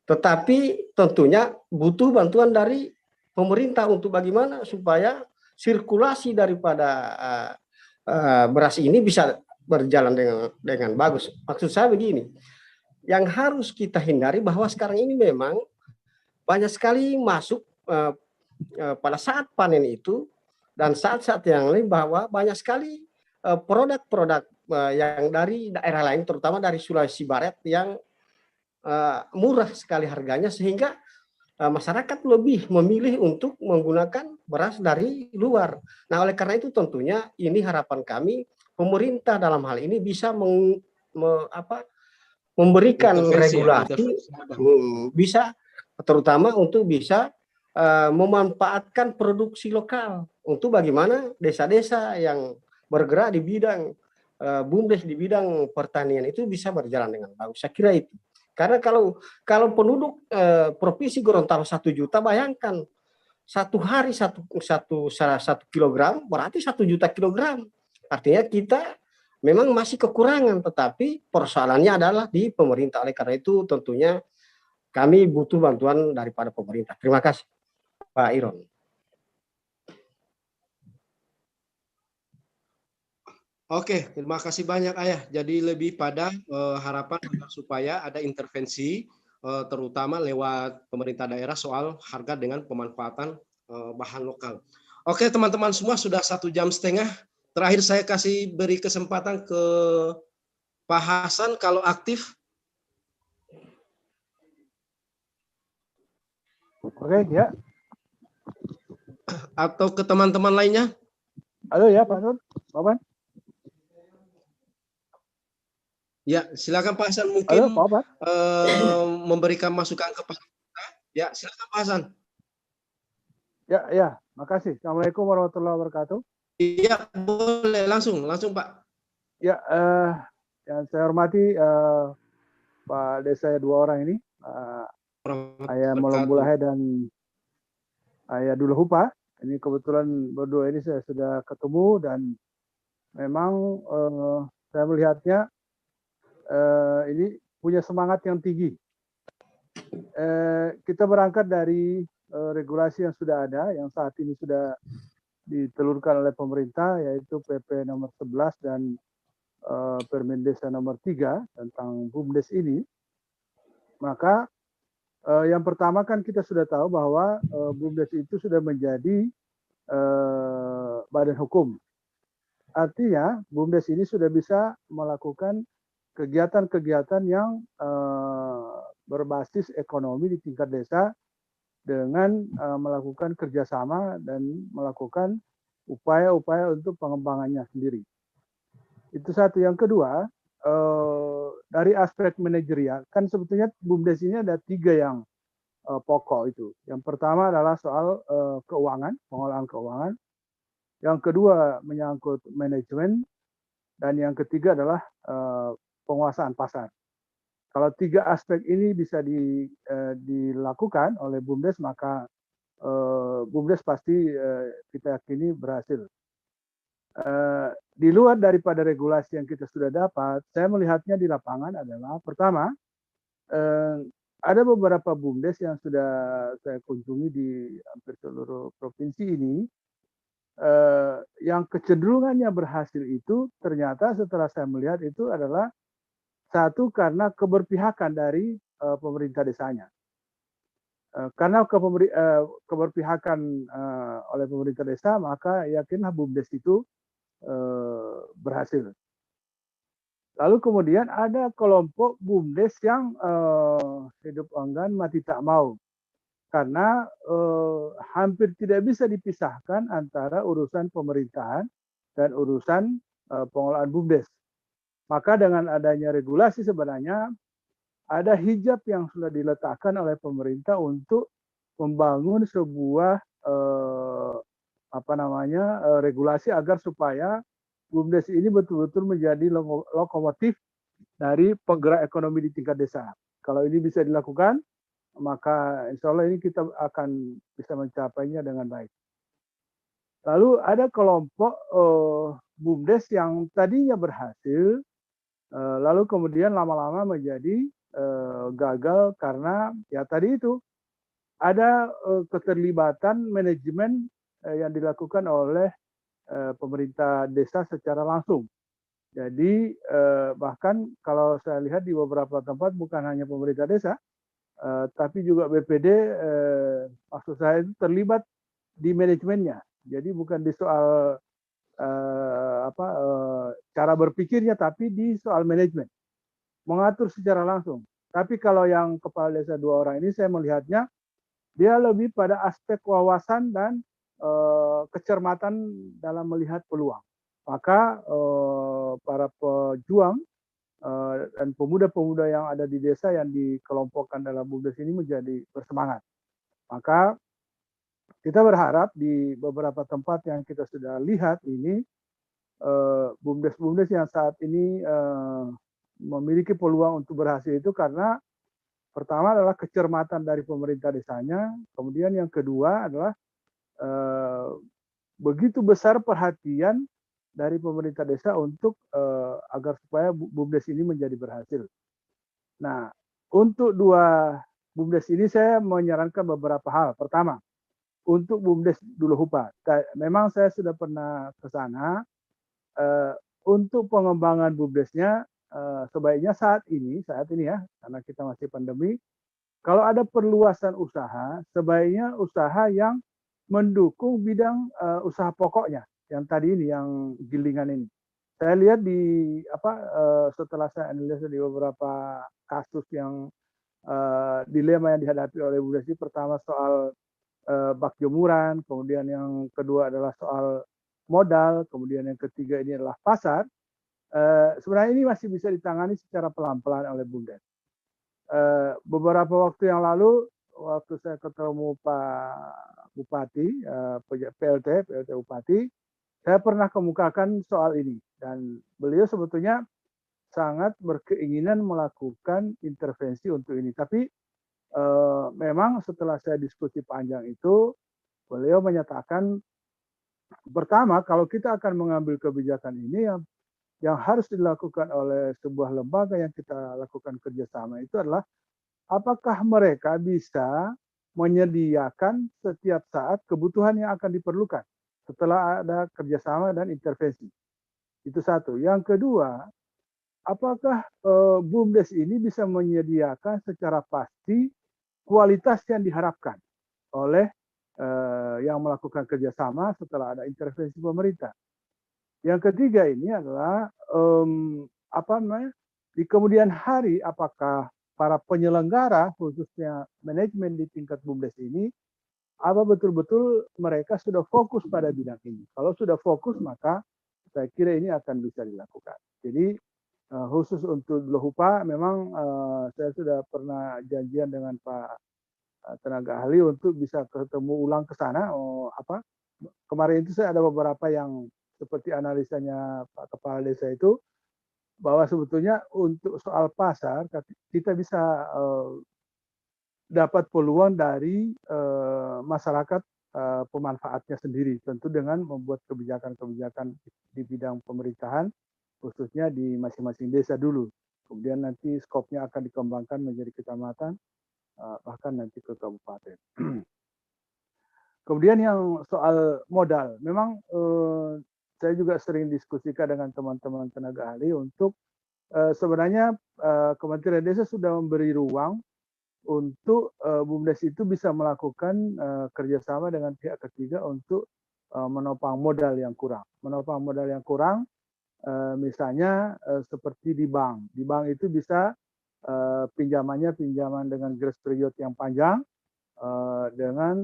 Tetapi tentunya butuh bantuan dari pemerintah untuk bagaimana supaya sirkulasi daripada beras ini bisa berjalan dengan bagus. Maksud saya begini, yang harus kita hindari bahwa sekarang ini memang banyak sekali masuk pada saat panen itu dan saat-saat yang lain bahwa banyak sekali produk-produk yang dari daerah lain, terutama dari Sulawesi Barat yang murah sekali harganya sehingga masyarakat lebih memilih untuk menggunakan beras dari luar. Nah, oleh karena itu tentunya ini harapan kami pemerintah dalam hal ini bisa memberikan regulasi, bisa terutama untuk bisa memanfaatkan produksi lokal untuk bagaimana desa-desa yang bergerak di bidang BUMDes di bidang pertanian itu bisa berjalan dengan bagus. Saya kira itu. Karena kalau penduduk Provinsi Gorontalo 1 juta, bayangkan satu hari satu kilogram berarti 1 juta kilogram. Artinya kita memang masih kekurangan, tetapi persoalannya adalah di pemerintah. Oleh karena itu tentunya kami butuh bantuan daripada pemerintah. Terima kasih, Pak Iron. Oke, terima kasih banyak Ayah. Jadi lebih pada harapan supaya ada intervensi terutama lewat pemerintah daerah soal harga dengan pemanfaatan bahan lokal. Oke teman-teman semua, sudah 1,5 jam. Terakhir saya kasih beri kesempatan ke Pak Hasan kalau aktif. Oke, ya. Atau ke teman-teman lainnya. Halo ya Pak Nur, Bapak. Ya, silakan Pak Hasan, mungkin Halo, Pak memberikan masukan kepada kita. Ya, silakan Pak Hasan. Ya, makasih. Assalamualaikum warahmatullahi wabarakatuh. Iya, boleh langsung Pak. Ya, yang saya hormati Pak Desa 2 orang ini, Ayah Molombulahe dan Ayah Dulahupa. Ini kebetulan berdua ini saya sudah ketemu dan memang saya melihatnya ini punya semangat yang tinggi. Kita berangkat dari regulasi yang sudah ada, yang saat ini sudah ditelurkan oleh pemerintah, yaitu PP nomor 11 dan Permen Desa nomor 3 tentang BUMDes ini. Maka yang pertama kan kita sudah tahu bahwa BUMDes itu sudah menjadi badan hukum. Artinya BUMDes ini sudah bisa melakukan kegiatan-kegiatan yang berbasis ekonomi di tingkat desa dengan melakukan kerjasama dan melakukan upaya-upaya untuk pengembangannya sendiri. Itu satu. Yang kedua, dari aspek manajerial, kan sebetulnya BUMDes ini ada 3 yang pokok itu. Yang pertama adalah soal keuangan, pengolahan keuangan. Yang kedua menyangkut manajemen, dan yang ketiga adalah penguasaan pasar. Kalau 3 aspek ini bisa dilakukan oleh BUMDes, maka BUMDes pasti kita yakini berhasil. Di luar daripada regulasi yang kita sudah dapat, saya melihatnya di lapangan adalah pertama, ada beberapa BUMDes yang sudah saya kunjungi di hampir seluruh provinsi ini, yang kecenderungannya berhasil itu ternyata setelah saya melihat itu adalah satu, karena keberpihakan dari pemerintah desanya. Karena keberpihakan oleh pemerintah desa, maka yakinlah BUMDes itu berhasil. Lalu kemudian ada kelompok BUMDes yang hidup enggan mati tak mau, karena hampir tidak bisa dipisahkan antara urusan pemerintahan dan urusan pengolahan BUMDes. Maka dengan adanya regulasi sebenarnya ada hijab yang sudah diletakkan oleh pemerintah untuk membangun sebuah regulasi agar supaya BUMDes ini betul-betul menjadi lokomotif dari penggerak ekonomi di tingkat desa. Kalau ini bisa dilakukan, maka insya Allah ini kita akan bisa mencapainya dengan baik. Lalu ada kelompok BUMDes yang tadinya berhasil, lalu kemudian lama-lama menjadi gagal karena ya tadi itu ada keterlibatan manajemen yang dilakukan oleh pemerintah desa secara langsung. Jadi bahkan kalau saya lihat di beberapa tempat bukan hanya pemerintah desa, tapi juga BPD, maksud saya itu terlibat di manajemennya. Jadi bukan di soal cara berpikirnya, tapi di soal manajemen, mengatur secara langsung. Tapi kalau yang kepala desa 2 orang ini saya melihatnya dia lebih pada aspek wawasan dan kecermatan dalam melihat peluang. Maka para pejuang dan pemuda-pemuda yang ada di desa yang dikelompokkan dalam BUMDes ini menjadi bersemangat. Maka kita berharap di beberapa tempat yang kita sudah lihat ini, BUMDes-BUMDes yang saat ini memiliki peluang untuk berhasil itu karena pertama adalah kecermatan dari pemerintah desanya, kemudian yang kedua adalah begitu besar perhatian dari pemerintah desa untuk agar supaya BUMDes ini menjadi berhasil. Nah, untuk dua BUMDes ini saya menyarankan beberapa hal. Pertama, untuk BUMDes Duluhupa, memang saya sudah pernah ke sana. Untuk pengembangan BUMDesnya sebaiknya saat ini ya, karena kita masih pandemi, kalau ada perluasan usaha, sebaiknya usaha yang mendukung bidang usaha pokoknya, yang tadi ini, yang gilingan ini. Saya lihat setelah saya analisa di beberapa kasus yang dilema yang dihadapi oleh Bu Desi, pertama soal bak jemuran, kemudian yang kedua adalah soal modal, kemudian yang ketiga ini adalah pasar. Sebenarnya ini masih bisa ditangani secara pelan-pelan oleh BUMDes. Beberapa waktu yang lalu, waktu saya ketemu Pak Bupati, PLT Bupati, saya pernah kemukakan soal ini, dan beliau sebetulnya sangat berkeinginan melakukan intervensi untuk ini. Tapi memang setelah saya diskusi panjang itu, beliau menyatakan, pertama, kalau kita akan mengambil kebijakan ini, yang harus dilakukan oleh sebuah lembaga yang kita lakukan kerjasama itu adalah apakah mereka bisa menyediakan setiap saat kebutuhan yang akan diperlukan setelah ada kerjasama dan intervensi. Itu satu. Yang kedua, apakah BUMDes ini bisa menyediakan secara pasti kualitas yang diharapkan oleh yang melakukan kerjasama setelah ada intervensi pemerintah. Yang ketiga ini adalah di kemudian hari apakah para penyelenggara khususnya manajemen di tingkat BUMDes ini apa betul-betul mereka sudah fokus pada bidang ini. Kalau sudah fokus maka saya kira ini akan bisa dilakukan. Jadi khusus untuk Duluhupa memang saya sudah pernah janjian dengan Pak tenaga ahli untuk bisa ketemu ulang ke sana. Kemarin itu saya ada beberapa yang seperti analisanya Pak Kepala Desa itu, bahwa sebetulnya untuk soal pasar kita bisa dapat peluang dari masyarakat pemanfaatnya sendiri, tentu dengan membuat kebijakan-kebijakan di bidang pemerintahan, khususnya di masing-masing desa dulu. Kemudian nanti skopnya akan dikembangkan menjadi kecamatan, bahkan nanti ke kabupaten. Kemudian yang soal modal, memang saya juga sering diskusikan dengan teman-teman tenaga ahli untuk sebenarnya Kementerian Desa sudah memberi ruang untuk BUMDes itu bisa melakukan kerjasama dengan pihak ketiga untuk menopang modal yang kurang. Menopang modal yang kurang, misalnya seperti di bank. Di bank itu bisa pinjamannya pinjaman dengan grace period yang panjang, dengan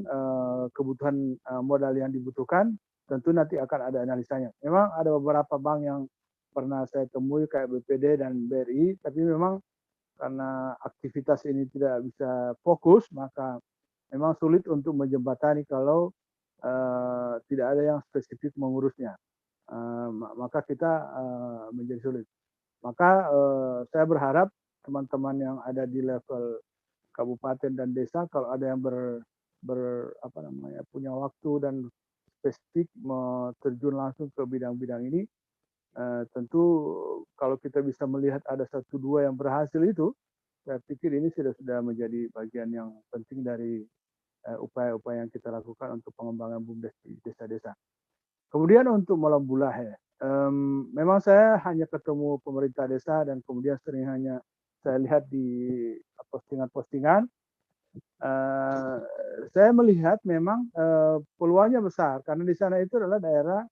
kebutuhan modal yang dibutuhkan, tentu nanti akan ada analisanya. Memang ada beberapa bank yang pernah saya temui kayak BPD dan BRI, tapi memang karena aktivitas ini tidak bisa fokus, maka memang sulit untuk menjembatani kalau tidak ada yang spesifik mengurusnya. Maka kita menjadi sulit. Maka saya berharap teman-teman yang ada di level kabupaten dan desa, kalau ada yang punya waktu dan spesifik terjun langsung ke bidang-bidang ini, tentu kalau kita bisa melihat ada 1-2 yang berhasil itu, saya pikir ini sudah menjadi bagian yang penting dari upaya-upaya yang kita lakukan untuk pengembangan BUMDes di desa-desa. Kemudian untuk Molambulahe, memang saya hanya ketemu pemerintah desa dan kemudian sering hanya saya lihat di postingan-postingan. Saya melihat memang peluangnya besar karena di sana itu adalah daerah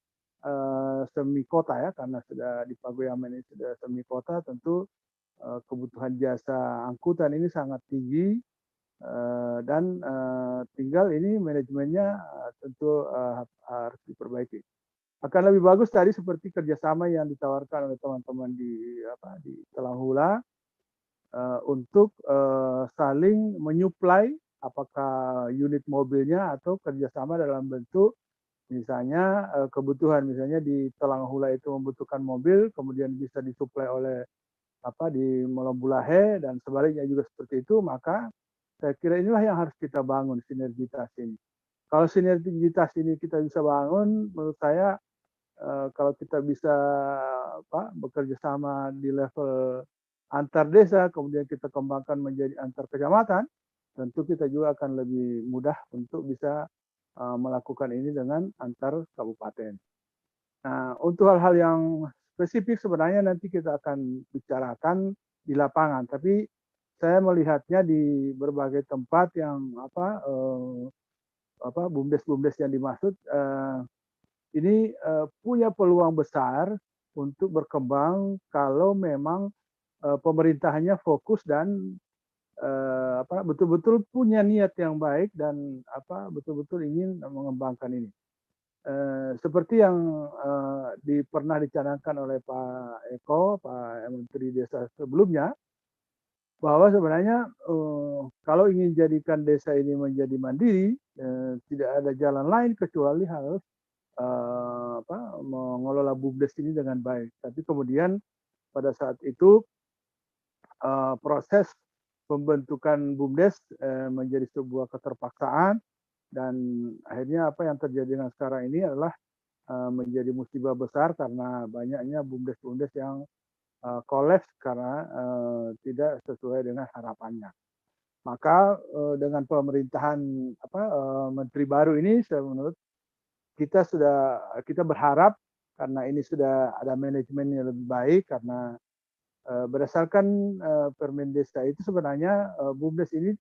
semi kota ya, karena sudah di Pagoyaman ini sudah semi kota, tentu kebutuhan jasa angkutan ini sangat tinggi, dan tinggal ini manajemennya tentu harus diperbaiki. Akan lebih bagus tadi seperti kerjasama yang ditawarkan oleh teman-teman di Telanghula untuk saling menyuplai apakah unit mobilnya atau kerjasama dalam bentuk misalnya kebutuhan, misalnya di Telanghula itu membutuhkan mobil, kemudian bisa disuplai oleh di Molambulahe dan sebaliknya juga seperti itu, maka saya kira inilah yang harus kita bangun sinergitas ini. Kalau sinergitas ini kita bisa bangun, menurut saya kalau kita bisa bekerja sama di level antar desa, kemudian kita kembangkan menjadi antar kecamatan, tentu kita juga akan lebih mudah untuk bisa melakukan ini dengan antar kabupaten. Nah, untuk hal-hal yang spesifik sebenarnya nanti kita akan bicarakan di lapangan, tapi saya melihatnya di berbagai tempat yang BUMDes yang dimaksud ini punya peluang besar untuk berkembang kalau memang pemerintahnya fokus dan betul-betul punya niat yang baik dan betul-betul ingin mengembangkan ini. Seperti yang pernah dicanangkan oleh Pak Eko, Pak Menteri Desa sebelumnya, bahwa sebenarnya kalau ingin jadikan desa ini menjadi mandiri, tidak ada jalan lain kecuali harus mengelola BUMDes ini dengan baik. Tapi kemudian pada saat itu proses pembentukan BUMDes menjadi sebuah keterpaksaan, dan akhirnya apa yang terjadi dengan sekarang ini adalah menjadi musibah besar karena banyaknya BUMDes yang kolaps karena tidak sesuai dengan harapannya. Maka dengan pemerintahan menteri baru ini, menurut kita berharap karena ini sudah ada manajemen yang lebih baik, karena berdasarkan Permen Desa itu sebenarnya BUMDes ini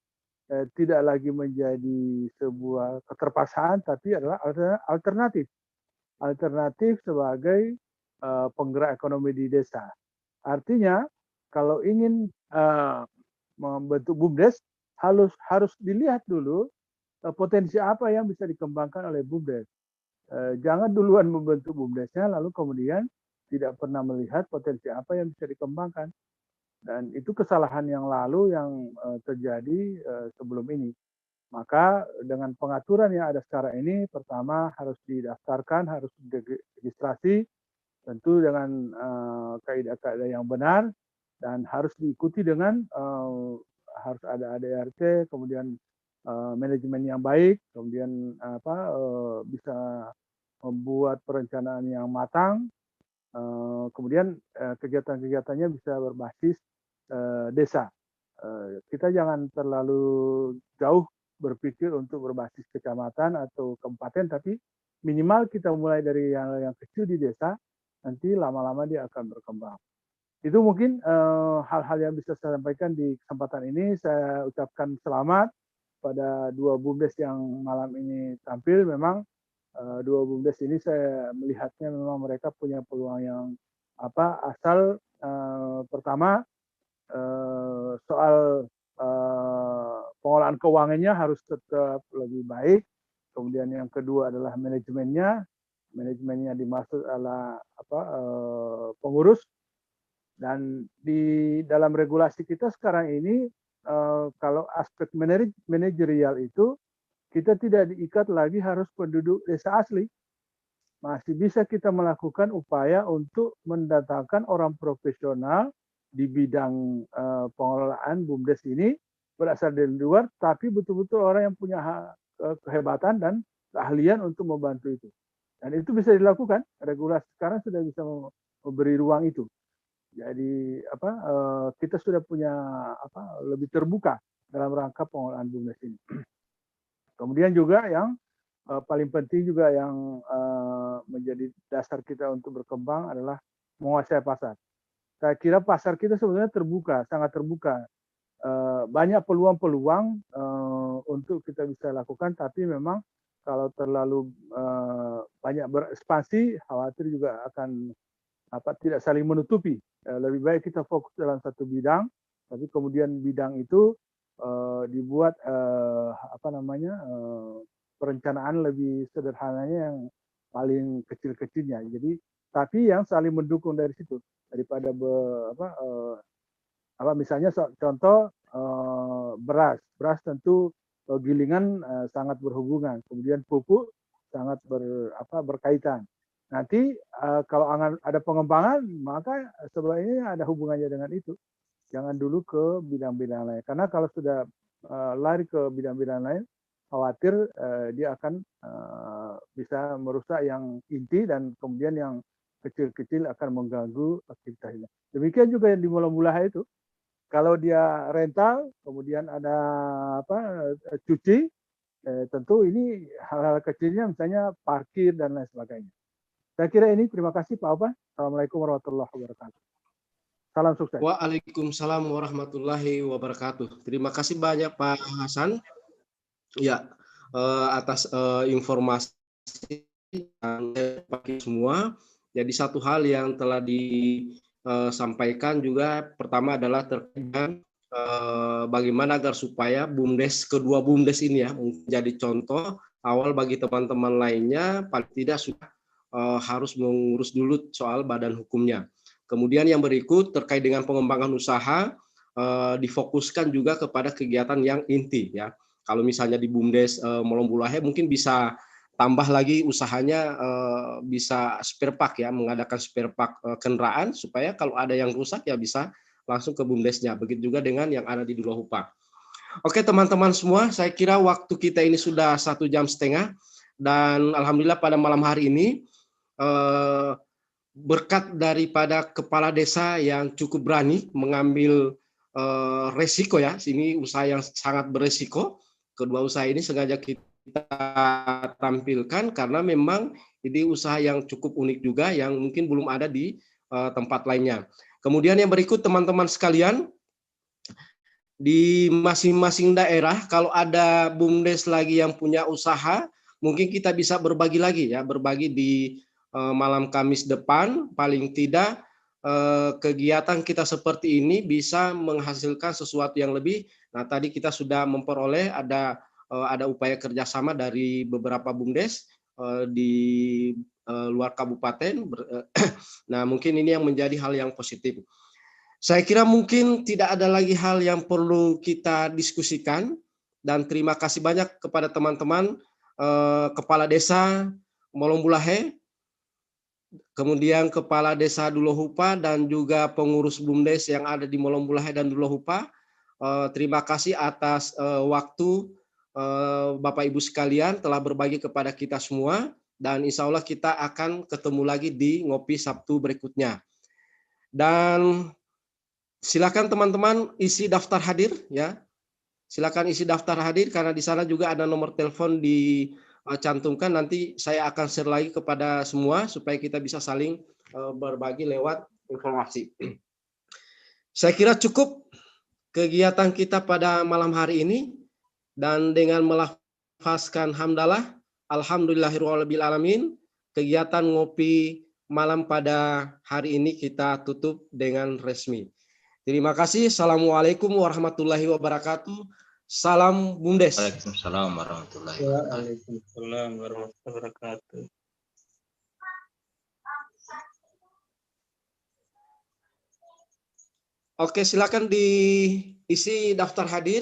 tidak lagi menjadi sebuah keterpaksaan, tapi adalah alternatif sebagai penggerak ekonomi di desa. Artinya kalau ingin membentuk BUMDes harus dilihat dulu potensi apa yang bisa dikembangkan oleh BUMDes. Jangan duluan membentuk BUMDesnya lalu kemudian tidak pernah melihat potensi apa yang bisa dikembangkan. Dan itu kesalahan yang lalu yang terjadi sebelum ini. Maka dengan pengaturan yang ada sekarang ini, pertama harus didaftarkan, harus diregistrasi, tentu dengan kaidah-kaidah yang benar, dan harus diikuti dengan harus ada ADRT, kemudian manajemen yang baik, kemudian bisa membuat perencanaan yang matang, kemudian kegiatan-kegiatannya bisa berbasis desa. Kita jangan terlalu jauh berpikir untuk berbasis kecamatan atau kabupaten, tapi minimal kita mulai dari yang kecil di desa, nanti lama-lama dia akan berkembang. Itu mungkin hal-hal yang bisa saya sampaikan di kesempatan ini. Saya ucapkan selamat pada dua BUMDes yang malam ini tampil. Memang dua BUMDes ini saya melihatnya memang mereka punya peluang yang asal pertama soal pengolahan keuangannya harus tetap lebih baik. Kemudian yang kedua adalah manajemennya dimaksud adalah pengurus. Dan di dalam regulasi kita sekarang ini kalau aspek manajerial itu kita tidak diikat lagi harus penduduk desa asli. Masih bisa kita melakukan upaya untuk mendatangkan orang profesional di bidang pengelolaan BUMDes ini berasal dari luar, tapi betul-betul orang yang punya kehebatan dan keahlian untuk membantu itu. Dan itu bisa dilakukan. Regulasi sekarang sudah bisa memberi ruang itu. Jadi kita sudah punya lebih terbuka dalam rangka pengelolaan BUMDes ini. Kemudian juga yang paling penting juga yang menjadi dasar kita untuk berkembang adalah menguasai pasar. Saya kira pasar kita sebenarnya terbuka, sangat terbuka. Banyak peluang-peluang untuk kita bisa lakukan, tapi memang kalau terlalu banyak berekspansi, khawatir juga akan tidak saling menutupi. Lebih baik kita fokus dalam satu bidang, tapi kemudian bidang itu dibuat perencanaan lebih sederhananya yang paling kecil-kecilnya. Jadi tapi yang saling mendukung dari situ, daripada misalnya contoh beras tentu gilingan sangat berhubungan, kemudian pupuk sangat berkaitan. Nanti kalau ada pengembangan, maka sebenarnya ada hubungannya dengan itu. Jangan dulu ke bidang-bidang lain. Karena kalau sudah lari ke bidang-bidang lain, khawatir dia akan bisa merusak yang inti dan kemudian yang kecil-kecil akan mengganggu aktivitasnya. Demikian juga yang di mula-mula itu. Kalau dia rental, kemudian ada cuci, tentu ini hal-hal kecilnya misalnya parkir dan lain sebagainya. Saya kira ini, terima kasih Pak Oban. Assalamualaikum warahmatullahi wabarakatuh. Salam sukses. Waalaikumsalam warahmatullahi wabarakatuh. Terima kasih banyak Pak Hasan ya atas informasi bagi semua. Jadi satu hal yang telah disampaikan juga pertama adalah terkait dengan bagaimana agar supaya kedua BUMDes ini ya menjadi contoh awal bagi teman-teman lainnya, paling tidak sudah harus mengurus dulu soal badan hukumnya. Kemudian yang berikut terkait dengan pengembangan usaha difokuskan juga kepada kegiatan yang inti ya. Kalau misalnya di BUMDes Molombulahe mungkin bisa tambah lagi usahanya bisa spare part ya, mengadakan spare part kendaraan supaya kalau ada yang rusak ya bisa langsung ke BUMDesnya. Begitu juga dengan yang ada di Dulohupa. Oke teman-teman semua, saya kira waktu kita ini sudah 1,5 jam dan alhamdulillah pada malam hari ini berkat daripada kepala desa yang cukup berani mengambil resiko ya, ini usaha yang sangat beresiko. Kedua usaha ini sengaja kita tampilkan karena memang ini usaha yang cukup unik juga yang mungkin belum ada di tempat lainnya. Kemudian yang berikut teman-teman sekalian, di masing-masing daerah kalau ada BUMDes lagi yang punya usaha, mungkin kita bisa berbagi lagi ya, berbagi di malam Kamis depan, paling tidak kegiatan kita seperti ini bisa menghasilkan sesuatu yang lebih. Nah tadi kita sudah memperoleh ada upaya kerjasama dari beberapa BUMDes di luar kabupaten. Nah mungkin ini yang menjadi hal yang positif. Saya kira mungkin tidak ada lagi hal yang perlu kita diskusikan dan terima kasih banyak kepada teman-teman Kepala Desa Molombulahe, kemudian Kepala Desa Dulohupa dan juga pengurus BUMDes yang ada di Molombulahe dan Dulohupa. Terima kasih atas waktu Bapak Ibu sekalian telah berbagi kepada kita semua dan insya Allah kita akan ketemu lagi di Ngopi Sabtu berikutnya. Dan silakan teman-teman isi daftar hadir ya. Silakan isi daftar hadir karena di sana juga ada nomor telepon dicantumkan. Nanti saya akan share lagi kepada semua supaya kita bisa saling berbagi lewat informasi. Saya kira cukup kegiatan kita pada malam hari ini dan dengan melafazkan hamdalah alhamdulillahirabbil alamin, kegiatan ngopi malam pada hari ini kita tutup dengan resmi. Terima kasih. Assalamualaikum warahmatullahi wabarakatuh. Salam BUMDes. Waalaikumsalam warahmatullahi wabarakatuh. Waalaikumsalam warahmatullahi wabarakatuh. Oke, silakan diisi daftar hadir.